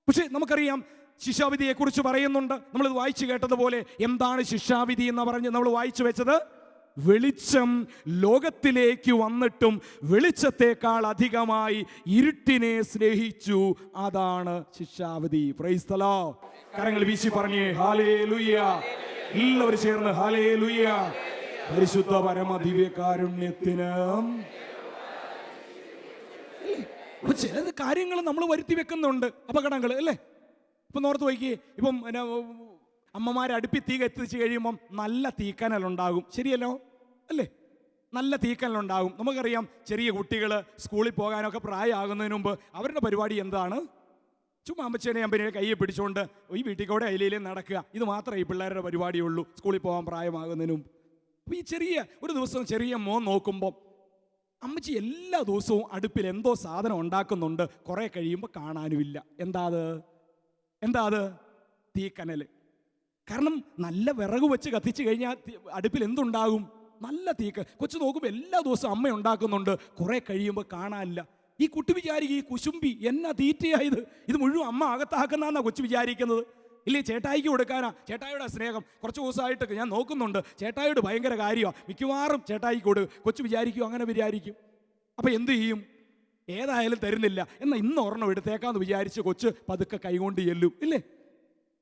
പക്ഷേ നമുക്കറിയാം ശിക്ഷാവിധിയെക്കുറിച്ച് പറയുന്നുണ്ട്. നമ്മളിത് വായിച്ചു കേട്ടതുപോലെ എന്താണ് ശിക്ഷാവിധി എന്ന് പറഞ്ഞ് നമ്മൾ വായിച്ചു വെച്ചത്? വെളിച്ചം ലോകത്തിലേക്ക് വന്നിട്ടും വെളിച്ചത്തേക്കാൾ അധികമായി ഇരുട്ടിനെ സ്നേഹിച്ചു, അതാണ് ശിക്ഷാവിധി. Price the Lord. കരങ്ങൾ വീശി പറഞ്ഞേ ഹല്ലേലൂയ. എല്ലാവരും ചേർന്ന് ഹല്ലേലൂയ. പരിശുദ്ധ പരമ ദിവ്യകാരുണ്യത്തിന്. ചില കാര്യങ്ങൾ നമ്മൾ വരുത്തി വെക്കുന്നുണ്ട്, അപകടങ്ങൾ അല്ലേ? ഇപ്പം നോർത്ത് നോക്കി, ഇപ്പം അമ്മമാരെ അടുപ്പി തീ കത്തിച്ച് കഴിയുമ്പം നല്ല തീക്കനലുണ്ടാകും, ശരിയല്ലോ അല്ലേ? നല്ല തീക്കനലുണ്ടാകും. നമുക്കറിയാം ചെറിയ കുട്ടികൾ സ്കൂളിൽ പോകാനൊക്കെ പ്രായമാകുന്നതിന് മുമ്പ് അവരുടെ പരിപാടി എന്താണ്? ചുമ്മാ അമ്മച്ചേനെ അമ്പനെ കയ്യെ പിടിച്ചുകൊണ്ട് ഈ വീട്ടിൽ കൂടെ അയിലയിലും നടക്കുക. ഇത് മാത്രമേ ഈ പിള്ളേരുടെ പരിപാടിയുള്ളൂ സ്കൂളിൽ പോകാൻ പ്രായമാകുന്നതിന് മുമ്പ്. അപ്പോൾ ഈ ചെറിയ ഒരു ദിവസം ചെറിയ മോൻ നോക്കുമ്പോൾ അമ്മച്ചി എല്ലാ ദിവസവും അടുപ്പിൽ എന്തോ സാധനം ഉണ്ടാക്കുന്നുണ്ട്. കുറേ കഴിയുമ്പോൾ കാണാനുമില്ല. എന്താ അത്? തീക്കനൽ. കാരണം നല്ല വിറക് വെച്ച് കത്തിച്ച് കഴിഞ്ഞാൽ അടുപ്പിൽ എന്തുണ്ടാകും? നല്ല കൊച്ചു നോക്കുമ്പോൾ എല്ലാ ദിവസവും അമ്മ ഉണ്ടാക്കുന്നുണ്ട്, കുറേ കഴിയുമ്പോൾ കാണാനില്ല. ഈ കുട്ടി വിചാരിക്കും, ഈ കുശുമ്പി എന്നാ തീറ്റയായത്, ഇത് മുഴുവൻ അമ്മ അകത്താക്കുന്നതെന്നാണ് കൊച്ചു വിചാരിക്കുന്നത്. ഇല്ലേ, ചേട്ടായിക്ക് കൊടുക്കാനാ, ചേട്ടായിയുടെ സ്നേഹം. കുറച്ച് ദിവസമായിട്ട് ഞാൻ നോക്കുന്നുണ്ട്, ചേട്ടായിയോട് ഭയങ്കര കാര്യമാണ്, മിക്കവാറും ചേട്ടായിക്ക് കൊച്ചു വിചാരിക്കും, അങ്ങനെ വിചാരിക്കും. അപ്പം എന്ത് ചെയ്യും? ഏതായാലും തരുന്നില്ല, എന്നാൽ ഇന്ന് ഒരെണ്ണം എടുത്തേക്കാന്ന് വിചാരിച്ച് കൊച്ച് പതുക്കെ കൈകൊണ്ട് ചെല്ലും. ഇല്ലേ,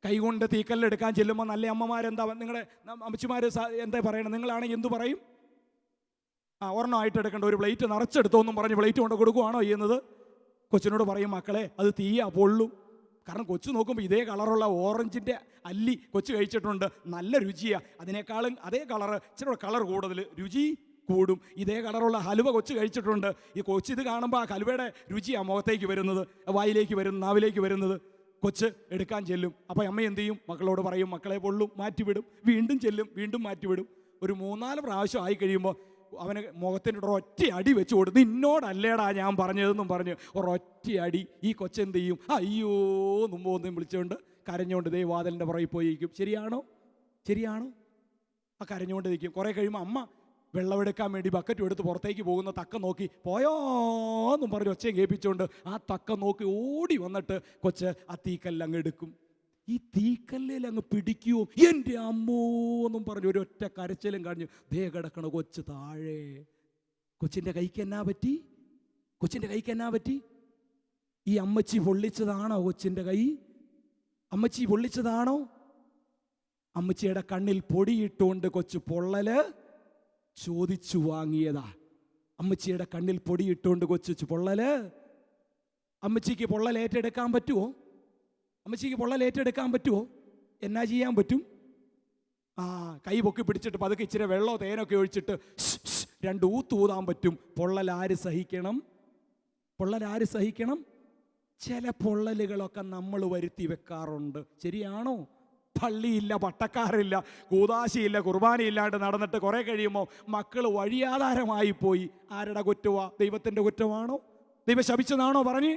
കൈകൊണ്ട് തീക്കല്ലെടുക്കാൻ ചെല്ലുമ്പോൾ നല്ല അമ്മമാരെന്താ, നിങ്ങളുടെ അമ്മച്ചിമാർ എന്താ പറയണം? നിങ്ങളാണെങ്കിൽ എന്തു പറയും? ഒരെണ്ണമായിട്ട് എടുക്കേണ്ട, ഒരു പ്ലേറ്റ് നിറച്ചെടുത്തോന്നും പറഞ്ഞ് പ്ലേറ്റ് കൊണ്ട് കൊടുക്കുവാണോ ചെയ്യുന്നത്? കൊച്ചിനോട് പറയും, മക്കളെ അത് തീയാ പൊള്ളും. കാരണം കൊച്ചു നോക്കുമ്പോൾ ഇതേ കളറുള്ള ഓറഞ്ചിൻ്റെ അല്ലി കൊച്ചു കഴിച്ചിട്ടുണ്ട്, നല്ല രുചിയാണ്. അതിനേക്കാളും അതേ കളറ്, ഇച്ചിരി കളർ കൂടുതൽ, രുചി കൂടും. ഇതേ കളറുള്ള ഹലുവ കൊച്ചു കഴിച്ചിട്ടുണ്ട്. ഈ കൊച്ചിത് കാണുമ്പോൾ ആ ഹലുവയുടെ രുചിയാണ് മുഖത്തേക്ക് വരുന്നത്, വായിലേക്ക് വരുന്നത്, നാവിലേക്ക് വരുന്നത്. കൊച്ച് എടുക്കാൻ ചെല്ലും. അപ്പോൾ അമ്മ എന്ത് ചെയ്യും? മക്കളോട് പറയും, മക്കളെ പൊള്ളും, മാറ്റിവിടും. വീണ്ടും ചെല്ലും, വീണ്ടും മാറ്റിവിടും. ഒരു 3-4 പ്രാവശ്യം ആയി കഴിയുമ്പോൾ അവന് മുഖത്തിൻ്റെ ഒരൊറ്റ അടി വെച്ച് കൊടുത്ത്, ഇന്നോടല്ലേടാ ഞാൻ പറഞ്ഞതെന്നും പറഞ്ഞ് ഒരൊറ്റ അടി. ഈ കൊച്ചെന്ത് ചെയ്യും? അയ്യോ മുമ്പൊന്നും വിളിച്ചുകൊണ്ട് കരഞ്ഞുകൊണ്ട് ദേ വാതിലിൻ്റെ പുറകിൽ പോയിരിക്കും. ശരിയാണോ? ആ കരഞ്ഞുകൊണ്ട് നിൽക്കും. കുറേ കഴിയുമ്പോൾ അമ്മ വെള്ളമെടുക്കാൻ വേണ്ടി ബക്കറ്റും എടുത്ത് പുറത്തേക്ക് പോകുന്ന തക്ക നോക്കി പോയോന്നും പറഞ്ഞ് ഒച്ചയും കേൾപ്പിച്ചുകൊണ്ട് ആ തക്ക നോക്കി ഓടി വന്നിട്ട് കൊച്ച് ആ തീക്കല്ലങ്ങ് എടുക്കും. ഈ തീക്കല്ലിൽ അങ്ങ് പിടിക്കുമോ, എൻ്റെ അമ്മോ എന്നും പറഞ്ഞു ഒരൊറ്റ കരച്ചിലും കഴിഞ്ഞു ദേ കിടക്കണ കൊച്ച് താഴെ. കൊച്ചിൻ്റെ കൈക്ക് എന്നാ പറ്റി? ഈ അമ്മച്ചി പൊള്ളിച്ചതാണോ കൊച്ചിൻ്റെ കൈ? അമ്മച്ചി പൊള്ളിച്ചതാണോ? അമ്മച്ചിയുടെ കണ്ണിൽ പൊടിയിട്ടുകൊണ്ട് കൊച്ചു പൊള്ളല് ചോദിച്ചു വാങ്ങിയതാ. അമ്മച്ചിയുടെ കണ്ണിൽ പൊടിയിട്ടുകൊണ്ട് കൊച്ചു പൊള്ളല്. അമ്മച്ചിക്ക് പൊള്ളൽ ഏറ്റെടുക്കാൻ പറ്റുമോ? എന്നാ ചെയ്യാൻ പറ്റും? കൈ പൊക്കി പിടിച്ചിട്ട് പതുക്കെ ഇച്ചിരി വെള്ളമോ തേനൊക്കെ ഒഴിച്ചിട്ട് 2 ഊതാൻ പറ്റും. പൊള്ളൽ ആര് സഹിക്കണം? ചില പൊള്ളലുകളൊക്കെ നമ്മൾ വരുത്തി വെക്കാറുണ്ട്. ശരിയാണോ? പള്ളിയില്ല, പട്ടക്കാരില്ല, കൂതാശിയില്ല, കുർബാനയില്ലാണ്ട് നടന്നിട്ട് കുറേ കഴിയുമ്പോൾ മക്കൾ വഴിയാധാരമായി പോയി. ആരുടെ കുറ്റവാ? ദൈവത്തിൻ്റെ കുറ്റമാണോ? ദൈവം ശപിച്ചതാണോ? പറഞ്ഞ്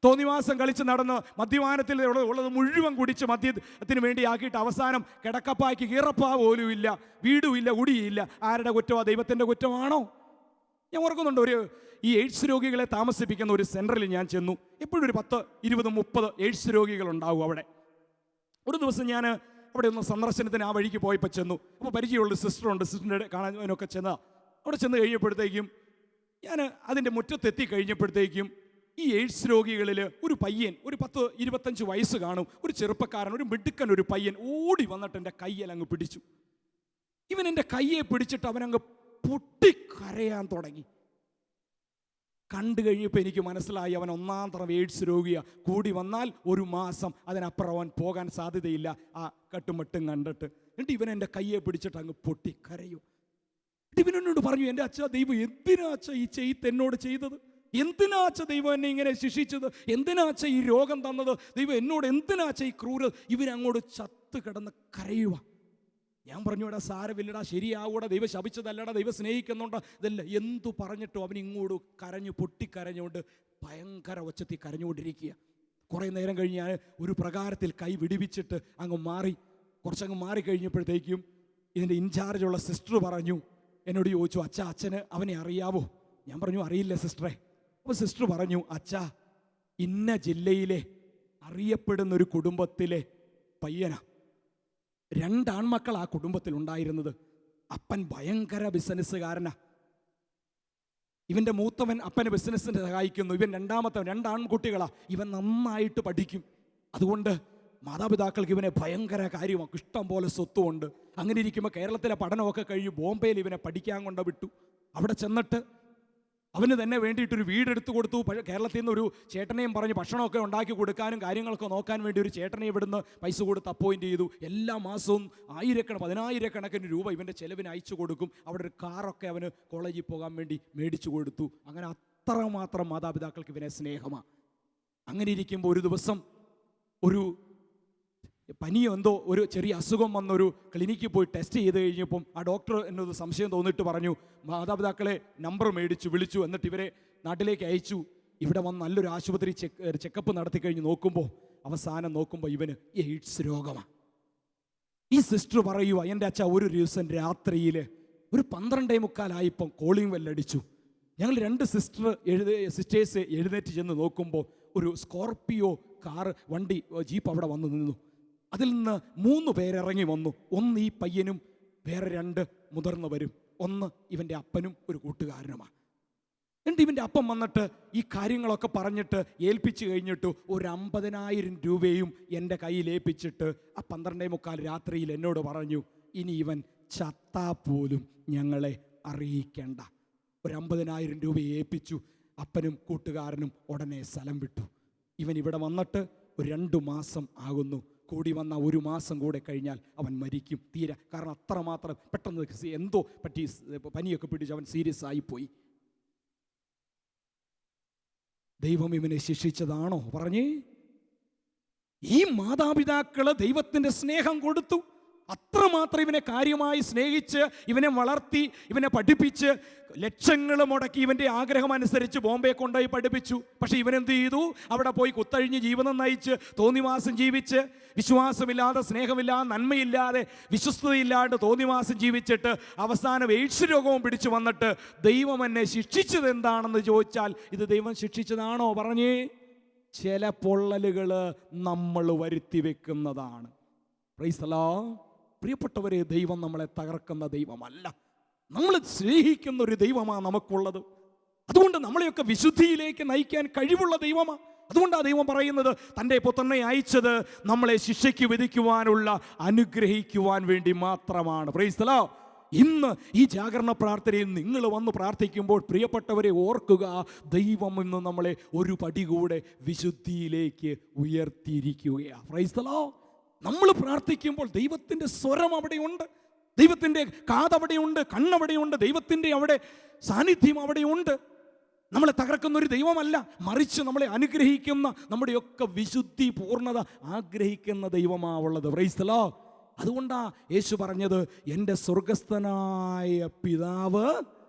തോന്നിവാസം കളിച്ച് നടന്ന് മദ്യപാനത്തിൽ ഉള്ളത് മുഴുവൻ കുടിച്ച് മദ്യത്തിന് വേണ്ടി ആക്കിയിട്ട് അവസാനം കിടക്കപ്പായ്ക്ക് കീറപ്പാ പോലും ഇല്ല, വീടുമില്ല, കുടിയില്ല. ആരുടെ കുറ്റവാ? ദൈവത്തിൻ്റെ കുറ്റമാണോ? ഞാൻ ഓർക്കുന്നുണ്ട്, ഈ എയ്ഡ്സ് രോഗികളെ താമസിപ്പിക്കുന്ന ഒരു സെൻറ്ററിൽ ഞാൻ ചെന്നു. എപ്പോഴും ഒരു 10, 20, 30 എയ്ഡ്സ് രോഗികളുണ്ടാവും അവിടെ. ഒരു ദിവസം ഞാൻ അവിടെ ഒന്ന് സന്ദർശനത്തിന് ആ വഴിക്ക് പോയപ്പോൾ ചെന്നു. അപ്പോൾ പരിചയമുള്ള സിസ്റ്ററുണ്ട്, സിസ്റ്ററിൻ്റെ കാണാനൊക്കെ അവിടെ ചെന്ന് കഴിയുമ്പോഴത്തേക്കും ഞാൻ അതിൻ്റെ മുറ്റത്തെത്തി കഴിഞ്ഞപ്പോഴത്തേക്കും ഈ എയ്ഡ്സ് രോഗികളിൽ ഒരു പയ്യൻ, ഒരു 10-25 വയസ്സ് കാണും, ഒരു ചെറുപ്പക്കാരൻ, ഒരു മിടുക്കൻ ഒരു പയ്യൻ ഓടി വന്നിട്ട് എൻ്റെ കയ്യിലങ്ങ് പിടിച്ചു. ഇവൻ എൻ്റെ കയ്യെ പിടിച്ചിട്ട് അവനങ്ങ് പൊട്ടിക്കരയാൻ തുടങ്ങി. കണ്ടു കഴിഞ്ഞപ്പോൾ എനിക്ക് മനസ്സിലായി അവൻ ഒന്നാം തരം എയ്ഡ്സ് രോഗിയാണ്. കൂടി വന്നാൽ 1 മാസം, അതിനപ്പുറം അവൻ പോകാൻ സാധ്യതയില്ല ആ കട്ടുമട്ടും കണ്ടിട്ട്. എന്നിട്ട് ഇവൻ എൻ്റെ കയ്യെ പിടിച്ചിട്ട് അങ്ങ് പൊട്ടിക്കരയും. ഇവനോട് പറഞ്ഞു, എൻ്റെ അച്ഛാ, ദൈവം എന്തിനാ അച്ഛാ ഈ ചെയ്ത് എന്നോട് ചെയ്തത്? എന്തിനാ അച്ഛാ ദൈവം എന്നെ ഇങ്ങനെ ശിക്ഷിച്ചത്? എന്തിനാ അച്ഛാ ഈ രോഗം തന്നത്? ദൈവം എന്നോട് എന്തിനാ അച്ഛാ ഈ ക്രൂരത? ഇവനങ്ങോട്ട് ചത്ത് കിടന്ന് കരയുക. ഞാൻ പറഞ്ഞു, എടാ സാരമില്ലടാ, ശരിയാവൂടാ, ദൈവം ശപിച്ചതല്ലടാ, ദൈവം സ്നേഹിക്കുന്നുണ്ടോ, ഇതല്ല എന്തു പറഞ്ഞിട്ടോ അവൻ ഇങ്ങോട്ട് കരഞ്ഞു, പൊട്ടിക്കരഞ്ഞുകൊണ്ട് ഭയങ്കര ഒച്ചത്തിൽ കരഞ്ഞുകൊണ്ടിരിക്കുക. കുറേ നേരം കഴിഞ്ഞ് ഞാൻ ഒരു പ്രകാരത്തിൽ കൈ വിടിവിച്ചിട്ട് അങ്ങ് മാറി. കുറച്ചങ്ങ് മാറിക്കഴിഞ്ഞപ്പോഴത്തേക്കും ഇതിൻ്റെ ഇൻചാർജുള്ള സിസ്റ്റർ പറഞ്ഞു, എന്നോട് ചോദിച്ചു, അച്ഛാ അച്ഛന് അവനെ അറിയാവോ? ഞാൻ പറഞ്ഞു, അറിയില്ല സിസ്റ്ററെ. അപ്പോൾ സിസ്റ്റർ പറഞ്ഞു, അച്ഛാ ഇന്ന ജില്ലയിലെ അറിയപ്പെടുന്ന ഒരു കുടുംബത്തിലെ പയ്യനാ. 2 ആൺമക്കൾ ആ കുടുംബത്തിൽ ഉണ്ടായിരുന്നത്. അപ്പൻ ഭയങ്കര ബിസിനസ്സുകാരനാ. ഇവൻ്റെ മൂത്തവൻ അപ്പന് ബിസിനസ്സിന് സഹായിക്കുന്നു. ഇവൻ രണ്ടാമത്തവൻ, 2 ആൺകുട്ടികളാ. ഇവൻ നന്നായിട്ട് പഠിക്കും. അതുകൊണ്ട് മാതാപിതാക്കൾക്ക് ഇവനെ ഭയങ്കര കാര്യമാണ്. ഇഷ്ടം പോലെ സ്വത്തുമുണ്ട്. അങ്ങനെ ഇരിക്കുമ്പോൾ കേരളത്തിലെ പഠനമൊക്കെ കഴിഞ്ഞ് ബോംബെയിൽ ഇവനെ പഠിക്കാൻ കൊണ്ട് വിട്ടു. അവിടെ ചെന്നിട്ട് അവന് തന്നെ വേണ്ടിയിട്ടൊരു വീടെടുത്ത് കൊടുത്തു. കേരളത്തിൽ നിന്ന് ഒരു ചേട്ടനെയും പറഞ്ഞ് ഭക്ഷണമൊക്കെ ഉണ്ടാക്കി കൊടുക്കാനും കാര്യങ്ങളൊക്കെ നോക്കാൻ വേണ്ടി ഒരു ചേട്ടനെ ഇവിടുന്ന് പൈസ കൊടുത്ത് അപ്പോയിൻ്റ് ചെയ്തു. എല്ലാ മാസവും 10,000-10,000 രൂപ ഇവൻ്റെ ചെലവിന് അയച്ചു കൊടുക്കും. അവിടെ ഒരു കാറൊക്കെ അവന് കോളേജിൽ പോകാൻ വേണ്ടി മേടിച്ചു കൊടുത്തു. അങ്ങനെ അത്രമാത്രം മാതാപിതാക്കൾക്ക് ഇവനെ സ്നേഹമാണ്. അങ്ങനെ ഇരിക്കുമ്പോൾ ഒരു ദിവസം ഒരു പനിയോ എന്തോ ഒരു ചെറിയ അസുഖം വന്നൊരു ക്ലിനിക്കിൽ പോയി ടെസ്റ്റ് ചെയ്ത് കഴിഞ്ഞപ്പം ആ ഡോക്ടർ എന്നൊരു സംശയം തോന്നിയിട്ട് പറഞ്ഞു, മാതാപിതാക്കളെ നമ്പർ മേടിച്ചു വിളിച്ചു, എന്നിട്ട് ഇവരെ നാട്ടിലേക്ക് അയച്ചു. ഇവിടെ വന്ന് നല്ലൊരു ആശുപത്രി ചെക്കപ്പ് നടത്തി കഴിഞ്ഞ് നോക്കുമ്പോൾ അവസാനം നോക്കുമ്പോൾ ഇവന് എയ്ഡ്സ് രോഗമാണ്. ഈ സിസ്റ്റർ പറയുക, എൻ്റെ അച്ഛാ ഒരു ദിവസം രാത്രിയിൽ ഒരു 12:45 കോളിംഗ് ബെല്ലടിച്ചു. ഞങ്ങൾ 2 സിസ്റ്റേഴ്സ് എഴുന്നേറ്റ് ചെന്ന് നോക്കുമ്പോൾ ഒരു സ്കോർപ്പിയോ കാറ് വണ്ടി ജീപ്പ് അവിടെ വന്ന് നിന്നു. അതിൽ നിന്ന് 3 പേരിറങ്ങി വന്നു. ഒന്ന് ഈ പയ്യനും വേറെ 2 മുതിർന്നവരും, ഒന്ന് ഇവൻ്റെ അപ്പനും ഒരു കൂട്ടുകാരനുമാണ്. എന്നിട്ട് ഇവൻ്റെ അപ്പം വന്നിട്ട് ഈ കാര്യങ്ങളൊക്കെ പറഞ്ഞിട്ട് ഏൽപ്പിച്ച് കഴിഞ്ഞിട്ട് ഒരു 50,000 രൂപയും എൻ്റെ കയ്യിൽ ഏൽപ്പിച്ചിട്ട് ആ 12:45 രാത്രിയിൽ എന്നോട് പറഞ്ഞു, ഇനി ഇവൻ ചത്താ പോലും ഞങ്ങളെ അറിയിക്കേണ്ട. ഒരു 50,000 രൂപ ഏൽപ്പിച്ചു. അപ്പനും കൂട്ടുകാരനും ഉടനെ സ്ഥലം വിട്ടു. ഇവൻ ഇവിടെ വന്നിട്ട് ഒരു 2 മാസം ആകുന്നു. കൂടി വന്ന 1 മാസം കൂടെ കഴിഞ്ഞാൽ അവൻ മരിക്കും തീരെ. കാരണം അത്രമാത്രം പെട്ടെന്ന് എന്തോ പറ്റി പനിയൊക്കെ പിടിച്ച് അവൻ സീരിയസ് ആയിപ്പോയി. ദൈവം ഇവനെ ശിക്ഷിച്ചതാണോ? പറഞ്ഞേ, ഈ മാതാപിതാക്കള് ദൈവത്തിൻ്റെ സ്നേഹം കൊടുത്തു. അത്രമാത്രം ഇവനെ കാര്യമായി സ്നേഹിച്ച് ഇവനെ വളർത്തി, ഇവനെ പഠിപ്പിച്ച് ലക്ഷങ്ങൾ മുടക്കി ഇവൻ്റെ ആഗ്രഹം അനുസരിച്ച് ബോംബെ കൊണ്ടുപോയി പഠിപ്പിച്ചു. പക്ഷെ ഇവനെന്ത് ചെയ്തു? അവിടെ പോയി കുത്തഴിഞ്ഞ് ജീവിതം നയിച്ച് തോന്നിവാസം ജീവിച്ച്, വിശ്വാസമില്ലാതെ, സ്നേഹമില്ലാതെ, നന്മയില്ലാതെ, വിശ്വസ്തയില്ലാണ്ട് തോന്നിവാസം ജീവിച്ചിട്ട് അവസാനം എയ്ഡ്സ് രോഗവും പിടിച്ചു വന്നിട്ട് ദൈവം എന്നെ ശിക്ഷിച്ചത് എന്താണെന്ന് ചോദിച്ചാൽ ഇത് ദൈവം ശിക്ഷിച്ചതാണോ? പറഞ്ഞേ, ചില പൊള്ളലുകൾ നമ്മൾ വരുത്തി വെക്കുന്നതാണ്. Price the Lord. പ്രിയപ്പെട്ടവരെ, ദൈവം നമ്മളെ തകർക്കുന്ന ദൈവമല്ല, നമ്മൾ സ്നേഹിക്കുന്ന ഒരു ദൈവമാണ് നമുക്കുള്ളത്. അതുകൊണ്ട് നമ്മളെയൊക്കെ വിശുദ്ധിയിലേക്ക് നയിക്കാൻ കഴിവുള്ള ദൈവമാണ്. അതുകൊണ്ടാണ് ദൈവം പറയുന്നത്, തൻ്റെ പുത്രനെ അയച്ചത് നമ്മളെ ശിക്ഷയ്ക്ക് വിധിക്കുവാനുള്ള, അനുഗ്രഹിക്കുവാൻ വേണ്ടി മാത്രമാണ്. Price the Lord. ഇന്ന് ഈ ജാഗരണ പ്രാർത്ഥനയിൽ നിങ്ങൾ വന്ന് പ്രാർത്ഥിക്കുമ്പോൾ പ്രിയപ്പെട്ടവരെ ഓർക്കുക, ദൈവം ഇന്ന് നമ്മളെ ഒരു പടി കൂടെ വിശുദ്ധിയിലേക്ക് ഉയർത്തിയിരിക്കുകയാണ്. Praise the Lord. നമ്മൾ പ്രാർത്ഥിക്കുമ്പോൾ ദൈവത്തിൻ്റെ സ്വരം അവിടെയുണ്ട്, ദൈവത്തിൻ്റെ കാതവിടെയുണ്ട്, കണ്ണവിടെയുണ്ട്, ദൈവത്തിൻ്റെ അവിടെ സാന്നിധ്യം അവിടെയുണ്ട്. നമ്മളെ തകർക്കുന്ന ഒരു ദൈവമല്ല, മറിച്ച് നമ്മളെ അനുഗ്രഹിക്കുന്ന, നമ്മുടെയൊക്കെ വിശുദ്ധി പൂർണ്ണത ആഗ്രഹിക്കുന്ന ദൈവമാവുള്ളത്. Price the Lord. അതുകൊണ്ടാ യേശു പറഞ്ഞത്, എൻ്റെ സ്വർഗസ്ഥനായ പിതാവ്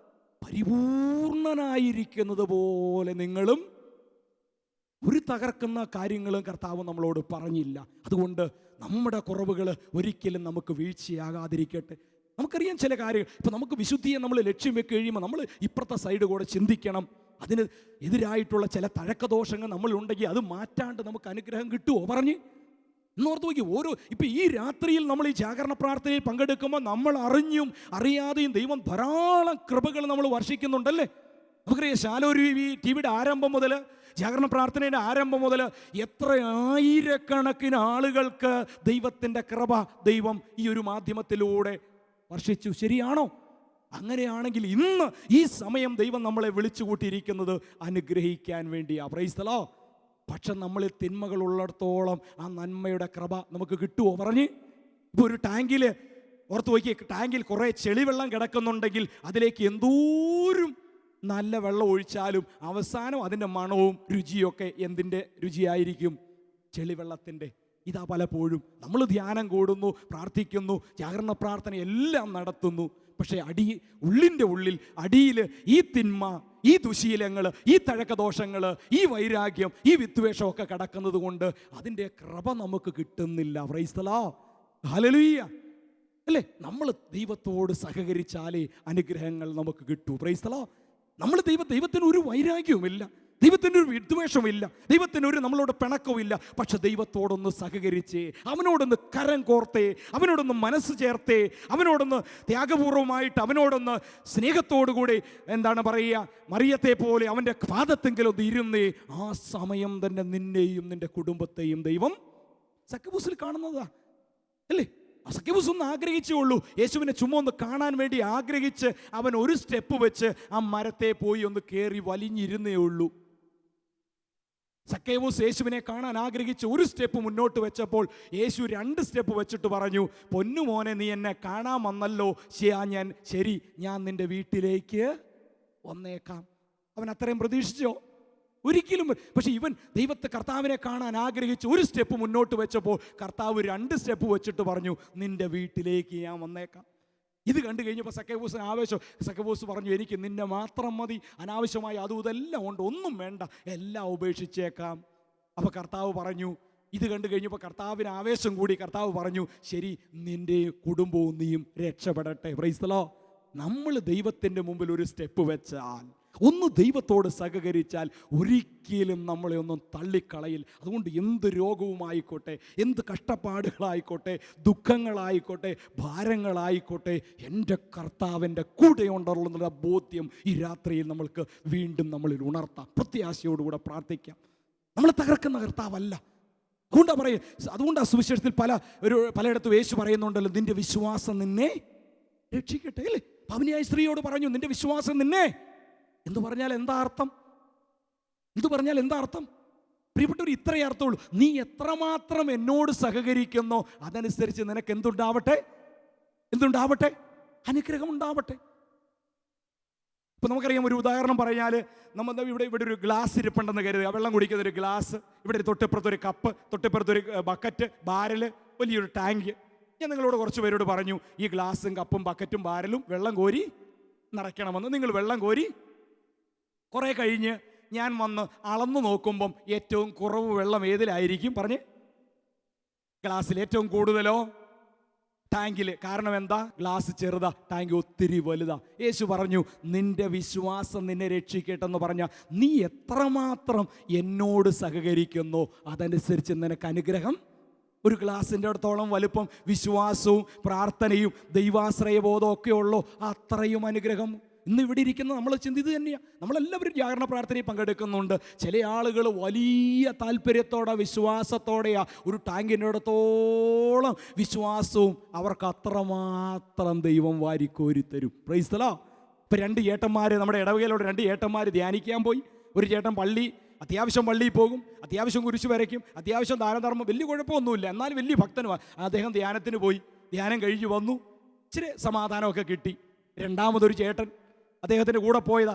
പരിപൂർണനായിരിക്കുന്നത് പോലെ നിങ്ങളും. ഒരു തകർക്കുന്ന കാര്യങ്ങളും കർത്താവ് നമ്മളോട് പറഞ്ഞില്ല. അതുകൊണ്ട് നമ്മുടെ കുറവുകൾ ഒരിക്കലും നമുക്ക് വീഴ്ചയാകാതിരിക്കട്ടെ. നമുക്കറിയാം ചില കാര്യങ്ങൾ. ഇപ്പം നമുക്ക് വിശുദ്ധിയെ നമ്മൾ ലക്ഷ്യം വെച്ച് കഴിയുമ്പോൾ നമ്മൾ ഇപ്പുറത്തെ സൈഡ് കൂടെ ചിന്തിക്കണം. അതിന് എതിരായിട്ടുള്ള ചില തഴക്കദോഷങ്ങൾ നമ്മളുണ്ടെങ്കിൽ അത് മാറ്റാണ്ട് നമുക്ക് അനുഗ്രഹം കിട്ടുമോ? പറഞ്ഞ് എന്നോർത്ത് നോക്കി. ഇപ്പം ഈ രാത്രിയിൽ നമ്മൾ ഈ ജാഗരണ പ്രാർത്ഥനയിൽ പങ്കെടുക്കുമ്പോൾ നമ്മൾ അറിഞ്ഞും അറിയാതെയും ദൈവം ധാരാളം കൃപകൾ നമ്മൾ വർഷിക്കുന്നുണ്ടല്ലേ. നമുക്കറിയാം ശാലോരി ടിവിയുടെ ആരംഭം മുതൽ, ജാഗരണ പ്രാർത്ഥനയുടെ ആരംഭം മുതൽ എത്ര ആയിരക്കണക്കിന് ആളുകൾക്ക് ദൈവത്തിൻ്റെ കൃപ ദൈവം ഈ ഒരു മാധ്യമത്തിലൂടെ വർഷിച്ചു. ശരിയാണോ? അങ്ങനെയാണെങ്കിൽ ഇന്ന് ഈ സമയം ദൈവം നമ്മളെ വിളിച്ചു കൂട്ടിയിരിക്കുന്നത് അനുഗ്രഹിക്കാൻ വേണ്ടിയാ. Price the Lord. പക്ഷെ നമ്മളിൽ തിന്മകൾ ഉള്ളിടത്തോളം ആ നന്മയുടെ കൃപ നമുക്ക് കിട്ടുമോ? പറഞ്ഞ് ഇപ്പോൾ ഒരു ടാങ്കിൽ ഓർത്ത് നോക്കി, ടാങ്കിൽ കുറേ ചെളിവെള്ളം കിടക്കുന്നുണ്ടെങ്കിൽ അതിലേക്ക് എന്തോരം നല്ല വെള്ളം ഒഴിച്ചാലും അവസാനം അതിൻ്റെ മണവും രുചിയൊക്കെ എന്തിൻ്റെ രുചിയായിരിക്കും? ചെളിവെള്ളത്തിൻ്റെ. ഇതാ പലപ്പോഴും നമ്മൾ ധ്യാനം കൂടുന്നു, പ്രാർത്ഥിക്കുന്നു, ജാഗരണ പ്രാർത്ഥന എല്ലാം നടത്തുന്നു, പക്ഷേ ഉള്ളിൻ്റെ ഉള്ളിൽ അടിയിൽ ഈ തിന്മ, ഈ ദുശീലങ്ങൾ, ഈ തഴക്കദോഷങ്ങൾ, ഈ വൈരാഗ്യം, ഈ വിദ്വേഷമൊക്കെ കിടക്കുന്നത് കൊണ്ട് അതിൻ്റെ കൃപ നമുക്ക് കിട്ടുന്നില്ല. Price the Lord. ഹല്ലേലൂയ. അല്ലേ? നമ്മൾ ദൈവത്തോട് സഹകരിച്ചാലേ അനുഗ്രഹങ്ങൾ നമുക്ക് കിട്ടൂ. Price the Lord. നമ്മൾ ദൈവത്തിന് ഒരു വൈരാഗ്യവുമില്ല, ദൈവത്തിൻ്റെ ഒരു വിദ്വേഷമില്ല, ദൈവത്തിന് ഒരു നമ്മളോട് പിണക്കവുമില്ല. പക്ഷെ ദൈവത്തോടൊന്ന് സഹകരിച്ചേ, അവനോടൊന്ന് കരം കോർത്തേ, അവനോടൊന്ന് മനസ്സ് ചേർത്തേ, അവനോടൊന്ന് ത്യാഗപൂർവമായിട്ട് അവനോടൊന്ന് സ്നേഹത്തോടുകൂടി എന്താണ് പറയുക, മറിയത്തെ പോലെ അവൻ്റെ പാദത്തെങ്കിലും ഒന്ന് ഇരുന്നേ, ആ സമയം തന്നെ നിന്നെയും നിൻ്റെ കുടുംബത്തെയും ദൈവം സക്കബൂസിൽ കാണുന്നതാ. അല്ലേ? സക്കബൂസ് ഒന്ന് ആഗ്രഹിച്ചേ ഉള്ളൂ, യേശുവിനെ ചുമ്മാ ഒന്ന് കാണാൻ വേണ്ടി ആഗ്രഹിച്ച് അവൻ ഒരു സ്റ്റെപ്പ് വെച്ച് ആ മരത്തെ പോയി ഒന്ന് കയറി വലിഞ്ഞിരുന്നേ ഉള്ളൂ. സക്കബൂസ് യേശുവിനെ കാണാൻ ആഗ്രഹിച്ച് ഒരു സ്റ്റെപ്പ് മുന്നോട്ട് വെച്ചപ്പോൾ യേശു 2 സ്റ്റെപ്പ് വെച്ചിട്ട് പറഞ്ഞു, പൊന്നുമോനെ, നീ എന്നെ കാണാൻ വന്നല്ലോ, ശരി, ഞാൻ നിന്റെ വീട്ടിലേക്ക് വന്നേക്കാം. അവൻ അത്രയും പ്രതീക്ഷിച്ചോ? ഒരിക്കലും. പക്ഷെ ഇവൻ കർത്താവിനെ കാണാൻ ആഗ്രഹിച്ച് ഒരു സ്റ്റെപ്പ് മുന്നോട്ട് വെച്ചപ്പോൾ കർത്താവ് 2 സ്റ്റെപ്പ് വെച്ചിട്ട് പറഞ്ഞു, നിന്റെ വീട്ടിലേക്ക് ഞാൻ വന്നേക്കാം. ഇത് കണ്ടു കഴിഞ്ഞപ്പോൾ സക്കബൂസിന് ആവേശം. സക്കബൂസ് പറഞ്ഞു, എനിക്ക് നിന്നെ മാത്രം മതി, അനാവശ്യമായി അതും ഇതെല്ലാം ഉണ്ട്, ഒന്നും വേണ്ട, എല്ലാം ഉപേക്ഷിച്ചേക്കാം. അപ്പോൾ കർത്താവ് പറഞ്ഞു, ഇത് കണ്ടു കഴിഞ്ഞപ്പോൾ കർത്താവിന് ആവേശം കൂടി. കർത്താവ് പറഞ്ഞു, ശരി, നിന്റെ കുടുംബവും നീയും രക്ഷപ്പെടട്ടെ. Price the Lord. നമ്മൾ ദൈവത്തിൻ്റെ മുമ്പിൽ ഒരു സ്റ്റെപ്പ് വെച്ചാൽ, ഒന്ന് ദൈവത്തോട് സഹകരിച്ചാൽ ഒരിക്കലും നമ്മളെ ഒന്നും തള്ളിക്കളയില്ല. അതുകൊണ്ട് എന്ത് രോഗവുമായിക്കോട്ടെ, എന്ത് കഷ്ടപ്പാടുകളായിക്കോട്ടെ, ദുഃഖങ്ങളായിക്കോട്ടെ, ഭാരങ്ങളായിക്കോട്ടെ, എൻ്റെ കർത്താവിൻ്റെ കൂടെയുണ്ടെന്നുള്ള ബോധ്യം ഈ രാത്രിയിൽ നമ്മൾക്ക് വീണ്ടും നമ്മളിൽ ഉണർത്താം. പ്രത്യാശയോടുകൂടെ പ്രാർത്ഥിക്കാം. നമ്മളെ തകർക്കുന്ന കർത്താവല്ല. അതുകൊണ്ടാണ് സുവിശേഷത്തിൽ പലയിടത്തും യേശു പറയുന്നുണ്ടല്ലോ, നിന്റെ വിശ്വാസം നിന്നെ രക്ഷിക്കട്ടെ. അല്ലേ? പാപിനിയായ സ്ത്രീയോട് പറഞ്ഞു, നിന്റെ വിശ്വാസം നിന്നെ. എന്ന് പറഞ്ഞാൽ എന്താ അർത്ഥം? പ്രിയപ്പെട്ടവർ, ഇത്രയേ അർത്ഥമുള്ളൂ. നീ എത്രമാത്രം എന്നോട് സഹകരിക്കുന്നോ അതനുസരിച്ച് നിനക്ക് എന്തുണ്ടാവട്ടെ? അനുഗ്രഹം ഉണ്ടാവട്ടെ. ഇപ്പൊ നമുക്കറിയാം, ഒരു ഉദാഹരണം പറഞ്ഞാൽ, നമ്മൾ ഇവിടെ ഒരു ഗ്ലാസ് ഇരിപ്പുണ്ടെന്ന് കരുതുക, വെള്ളം കുടിക്കുന്ന ഒരു ഗ്ലാസ്, ഇവിടെ തൊട്ടിപ്പുറത്തൊരു കപ്പ്, തൊട്ടിപ്പുറത്തൊരു ബക്കറ്റ്, ബാരല്, വലിയൊരു ടാങ്ക്. ഞാൻ നിങ്ങളോട് കുറച്ച് പേരോട് പറഞ്ഞു, ഈ ഗ്ലാസും കപ്പും ബക്കറ്റും ബാരലും വെള്ളം കോരി നിറയ്ക്കണമെന്ന്. നിങ്ങൾ വെള്ളം കോരി കുറേ കഴിഞ്ഞ് ഞാൻ വന്ന് അളന്നു നോക്കുമ്പം ഏറ്റവും കുറവ് വെള്ളം ഏതിലായിരിക്കും? പറഞ്ഞ്, ഗ്ലാസ്സിൽ. ഏറ്റവും കൂടുതലോ ടാങ്കിൽ. കാരണം എന്താ? ഗ്ലാസ് ചെറുതാ, ടാങ്ക് ഒത്തിരി വലുതാ. യേശു പറഞ്ഞു, നിന്റെ വിശ്വാസം നിന്നെ രക്ഷിക്കട്ടെന്ന് പറഞ്ഞാൽ നീ എത്രമാത്രം എന്നോട് സഹകരിക്കുന്നോ അതനുസരിച്ച് നിനക്ക് അനുഗ്രഹം. ഒരു ഗ്ലാസിൻ്റെ അടുത്തോളം വലുപ്പം വിശ്വാസവും പ്രാർത്ഥനയും ദൈവാശ്രയബോധവും ഒക്കെ ഉള്ളൂ, അത്രയും അനുഗ്രഹം. ഇന്ന് ഇവിടെ ഇരിക്കുന്ന നമ്മൾ ചിന്തിത് തന്നെയാണ്. നമ്മളെല്ലാവരും ജാഗരണ പ്രാർത്ഥനയിൽ പങ്കെടുക്കുന്നുണ്ട്. ചില ആളുകൾ വലിയ താല്പര്യത്തോടെ, വിശ്വാസത്തോടെയാണ് ഒരു ടാങ്കിൻ്റെ അടുത്തോളം വിശ്വാസവും അവർക്ക് അത്രമാത്രം ദൈവം വാരിക്കോരിത്തരും. Price the Lord. ഇപ്പം 2 ഏട്ടന്മാർ, നമ്മുടെ ഇടവകയിലോട് 2 ഏട്ടന്മാർ ധ്യാനിക്കാൻ പോയി. ഒരു ചേട്ടൻ അത്യാവശ്യം പള്ളിയിൽ പോകും, അത്യാവശ്യം കുരിശ് വരയ്ക്കും, അത്യാവശ്യം ദാനധർമ്മം, വലിയ കുഴപ്പമൊന്നുമില്ല, എന്നാലും വലിയ ഭക്തനുമാണ്. അദ്ദേഹം ധ്യാനത്തിന് പോയി, ധ്യാനം കഴിഞ്ഞ് വന്നു, ഇച്ചിരി സമാധാനമൊക്കെ കിട്ടി. രണ്ടാമതൊരു ചേട്ടൻ അദ്ദേഹത്തിൻ്റെ കൂടെ പോയതാ.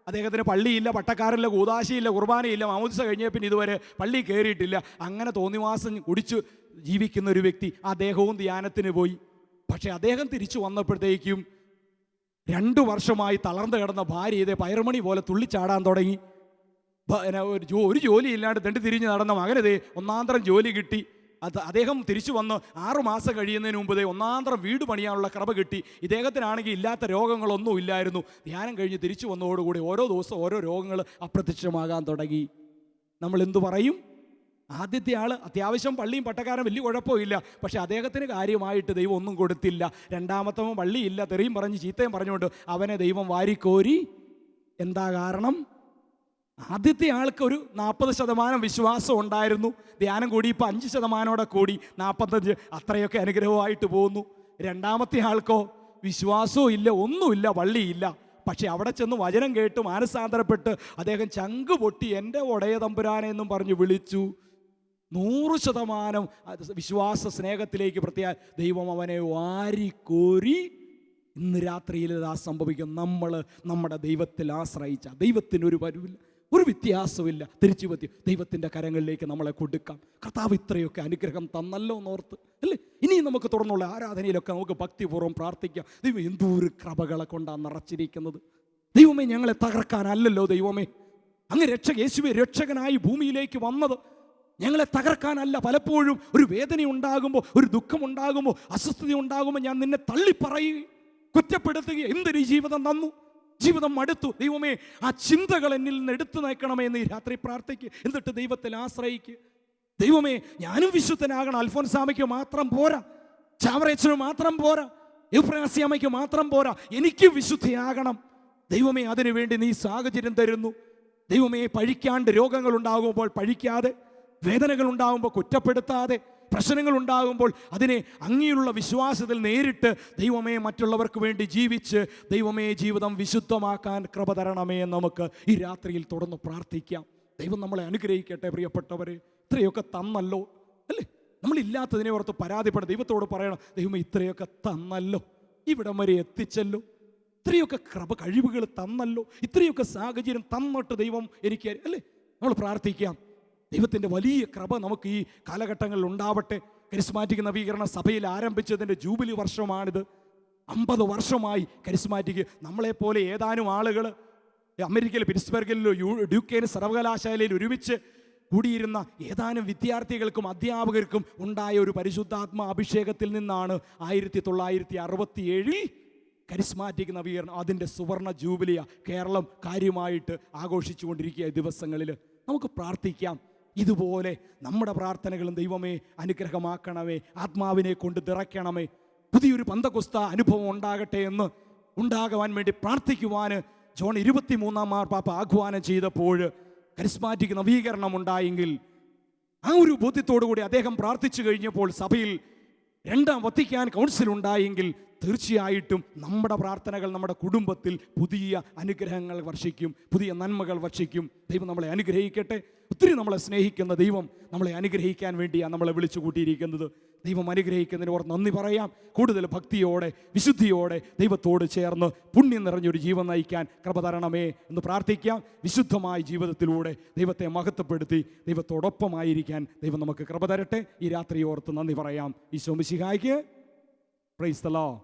അദ്ദേഹത്തിന് പള്ളിയില്ല, പട്ടക്കാരില്ല, കൂതാശിയില്ല, കുർബാനയില്ല, മാമോദിസ കഴിഞ്ഞ പിന്നെ ഇതുവരെ പള്ളി കയറിയിട്ടില്ല. അങ്ങനെ തോന്നിവാസം കുടിച്ച് ജീവിക്കുന്ന ഒരു വ്യക്തി. അദ്ദേഹവും ധ്യാനത്തിന് പോയി. പക്ഷെ അദ്ദേഹം തിരിച്ചു വന്നപ്പോഴത്തേക്കും 2 വർഷമായി തളർന്നു കിടന്ന ഭാര്യ ഇതേ പയറുമണി പോലെ തുള്ളിച്ചാടാൻ തുടങ്ങി. ഒരു ജോലി ഇല്ലാണ്ട് തെണ്ടി തിരിഞ്ഞ് നടന്ന മകനതേ ഒന്നാന്തരം ജോലി കിട്ടി. അദ്ദേഹം തിരിച്ചു വന്ന് 6 മാസം കഴിയുന്നതിന് മുമ്പ് ഒന്നാന്തരം വീട് പണിയാനുള്ള കൃപ കിട്ടി. ഇദ്ദേഹത്തിനാണെങ്കിൽ ഇല്ലാത്ത രോഗങ്ങളൊന്നും ഇല്ലായിരുന്നു. ധ്യാനം കഴിഞ്ഞ് തിരിച്ചു വന്നതോടുകൂടി ഓരോ ദിവസം ഓരോ രോഗങ്ങൾ അപ്രത്യക്ഷമാകാൻ തുടങ്ങി. നമ്മൾ എന്തു പറയും? ആദ്യത്തെ ആൾ അത്യാവശ്യം പള്ളിയും പട്ടക്കാരൻ വലിയ കുഴപ്പമില്ല, പക്ഷെ അദ്ദേഹത്തിന് കാര്യമായിട്ട് ദൈവം ഒന്നും കൊടുത്തില്ല. രണ്ടാമത്തവൻ പള്ളിയില്ല, തെറിയും പറഞ്ഞ് ചീത്തയും പറഞ്ഞുകൊണ്ട് അവനെ ദൈവം വാരിക്കോരി എന്താ കാരണം? ആദ്യത്തെ ആൾക്ക് ഒരു 40% വിശ്വാസം ഉണ്ടായിരുന്നു. ധ്യാനം കൂടി ഇപ്പോൾ 5% കൂടി 45, അത്രയൊക്കെ അനുഗ്രഹമായിട്ട് പോകുന്നു. രണ്ടാമത്തെ ആൾക്കോ വിശ്വാസവും ഇല്ല, ഒന്നുമില്ല, വള്ളിയില്ല. പക്ഷെ അവിടെ ചെന്ന് വചനം കേട്ട് മാനസാന്തരപ്പെട്ട് അദ്ദേഹം ചങ്ക് പൊട്ടി എൻ്റെ ഒടയ തമ്പുരാനെ എന്നും പറഞ്ഞ് വിളിച്ചു. 100% വിശ്വാസ സ്നേഹത്തിലേക്ക് പ്രത്യേക ദൈവം അവനെ വാരിക്കോരി. ഇന്ന് രാത്രിയിൽ ഇതാ സംഭവിക്കും. നമ്മൾ നമ്മുടെ ദൈവത്തിൽ ആശ്രയിച്ച ദൈവത്തിനൊരു വരവില്ല, ഒരു വ്യത്യാസമില്ല. തിരിച്ചു പറ്റി ദൈവത്തിൻ്റെ കരങ്ങളിലേക്ക് നമ്മളെ കൊടുക്കാം. കർത്താവ് ഇത്രയൊക്കെ അനുഗ്രഹം തന്നല്ലോ എന്നോർത്ത് അല്ലേ? ഇനിയും നമുക്ക് തുടർന്നുള്ള ആരാധനയിലൊക്കെ നമുക്ക് ഭക്തിപൂർവ്വം പ്രാർത്ഥിക്കാം. ദൈവം എന്തോരു കൃപകളെ കൊണ്ടാണ് നിറച്ചിരിക്കുന്നത്. ദൈവമേ, ഞങ്ങളെ തകർക്കാനല്ലല്ലോ ദൈവമേ, അങ്ങ് യേശുവേ രക്ഷകനായി ഭൂമിയിലേക്ക് വന്നത് ഞങ്ങളെ തകർക്കാനല്ല. പലപ്പോഴും ഒരു വേദന ഉണ്ടാകുമ്പോൾ, ഒരു ദുഃഖം ഉണ്ടാകുമ്പോൾ, അസ്വസ്ഥത ഉണ്ടാകുമ്പോൾ ഞാൻ നിന്നെ തള്ളിപ്പറയുകയും കുറ്റപ്പെടുത്തുകയും എന്തൊരു ജീവിതം തന്നു, ജീവിതം മടുത്തു. ദൈവമേ, ആ ചിന്തകൾ എന്നിൽ നിന്ന് എടുത്തു നയിക്കണമേ എന്ന് ഈ രാത്രി പ്രാർത്ഥിക്കുക. എന്നിട്ട് ദൈവത്തിൽ ആശ്രയിക്കുക. ദൈവമേ, ഞാനും വിശുദ്ധനാകണം. അൽഫോൻസാമയ്ക്ക് മാത്രം പോരാ, ചാവറേച്ചന് മാത്രം പോരാ, എഫ്രാസ്യാമയ്ക്ക് മാത്രം പോരാ, എനിക്ക് വിശുദ്ധിയാകണം. ദൈവമേ, അതിനുവേണ്ടി നീ സാഹചര്യം തരുന്നു. ദൈവമേ, പഴിക്കാണ്ട് രോഗങ്ങൾ ഉണ്ടാകുമ്പോൾ പഴിക്കാതെ, വേദനകൾ ഉണ്ടാകുമ്പോൾ കുറ്റപ്പെടുത്താതെ, പ്രശ്നങ്ങൾ ഉണ്ടാകുമ്പോൾ അതിനെ അങ്ങനെയുള്ള വിശ്വാസത്തിൽ നേരിട്ട് ദൈവമേ മറ്റുള്ളവർക്ക് വേണ്ടി ജീവിച്ച് ദൈവമേ ജീവിതം വിശുദ്ധമാക്കാൻ കൃപ തരണമേ എന്ന് നമുക്ക് ഈ രാത്രിയിൽ തുടർന്ന് പ്രാർത്ഥിക്കാം. ദൈവം നമ്മളെ അനുഗ്രഹിക്കട്ടെ. പ്രിയപ്പെട്ടവരെ, ഇത്രയൊക്കെ തന്നല്ലോ അല്ലേ? നമ്മളില്ലാത്തതിനെ ഓർത്ത് പരാതിപ്പെടാം. ദൈവത്തോട് പറയണം, ദൈവമേ ഇത്രയൊക്കെ തന്നല്ലോ, ഇവിടം വരെ എത്തിച്ചല്ലോ, ഇത്രയൊക്കെ കഴിവുകൾ തന്നല്ലോ, ഇത്രയൊക്കെ സാഹചര്യം തന്നിട്ട് ദൈവം എനിക്ക് അല്ലേ? നമ്മൾ പ്രാർത്ഥിക്കാം. ദൈവത്തിൻ്റെ വലിയ കൃപ നമുക്ക് ഈ കാലഘട്ടങ്ങളിൽ ഉണ്ടാവട്ടെ. കരിസ്മാറ്റിക് നവീകരണ സഭയിൽ ആരംഭിച്ചതിൻ്റെ ജൂബിലി വർഷമാണിത്. 50 വർഷമായി കരിസ്മാറ്റിക്. നമ്മളെപ്പോലെ ഏതാനും ആളുകൾ അമേരിക്കയിൽ പിറ്റ്സ്ബർഗിലോ ഡ്യൂക്കേൻ സർവകലാശാലയിൽ ഒരുമിച്ച് കൂടിയിരുന്ന ഏതാനും വിദ്യാർത്ഥികൾക്കും അധ്യാപകർക്കും ഉണ്ടായ ഒരു പരിശുദ്ധാത്മ അഭിഷേകത്തിൽ നിന്നാണ് 1967 കരിസ്മാറ്റിക് നവീകരണം അതിൻ്റെ സുവർണ ജൂബിലിയ കേരളം കാര്യമായിട്ട് ആഘോഷിച്ചുകൊണ്ടിരിക്കുക. ദിവസങ്ങളിൽ നമുക്ക് പ്രാർത്ഥിക്കാം. ഇതുപോലെ നമ്മുടെ പ്രാർത്ഥനകളും ദൈവമേ അനുഗ്രഹമാക്കണമേ, ആത്മാവിനെ കൊണ്ട് നിറയ്ക്കണമേ. പുതിയൊരു പന്തക്കൊസ്ത അനുഭവം ഉണ്ടാകട്ടെ എന്ന് ഉണ്ടാകുവാൻ വേണ്ടി പ്രാർത്ഥിക്കുവാൻ ജോൺ 23-ാം മാർപ്പാപ്പ ആഹ്വാനം ചെയ്തപ്പോൾ കരിസ്മാറ്റിക് നവീകരണം ഉണ്ടായെങ്കിൽ ആ ഒരു ബോധ്യത്തോടു കൂടി അദ്ദേഹം പ്രാർത്ഥിച്ചു കഴിഞ്ഞപ്പോൾ സഭയിൽ 2ാം വത്തിക്കാൻ കൗൺസിൽ ഉണ്ടായെങ്കിൽ തീർച്ചയായിട്ടും നമ്മുടെ പ്രാർത്ഥനകൾ നമ്മുടെ കുടുംബത്തിൽ പുതിയ അനുഗ്രഹങ്ങൾ വർഷിക്കും, പുതിയ നന്മകൾ വർഷിക്കും. ദൈവം നമ്മളെ അനുഗ്രഹിക്കട്ടെ. ഒത്തിരി നമ്മളെ സ്നേഹിക്കുന്ന ദൈവം നമ്മളെ അനുഗ്രഹിക്കാൻ വേണ്ടിയാണ് നമ്മളെ വിളിച്ചു കൂട്ടിയിരിക്കുന്നത്. ദൈവം അനുഗ്രഹിക്കുന്നതിന് ഓർത്ത് നന്ദി പറയാം. കൂടുതൽ ഭക്തിയോടെ വിശുദ്ധിയോടെ ദൈവത്തോട് ചേർന്ന് പുണ്യം നിറഞ്ഞൊരു ജീവൻ നയിക്കാൻ കൃപ തരണമേ എന്ന് പ്രാർത്ഥിക്കാം. വിശുദ്ധമായ ജീവിതത്തിലൂടെ ദൈവത്തെ മഹത്വപ്പെടുത്തി ദൈവത്തോടൊപ്പമായിരിക്കാൻ ദൈവം നമുക്ക് കൃപ തരട്ടെ. ഈ രാത്രി ഓർത്ത് നന്ദി പറയാം. ഈശോ മിശിഹായ്ക്ക് പ്രൈസ് ദി ലോർഡ്.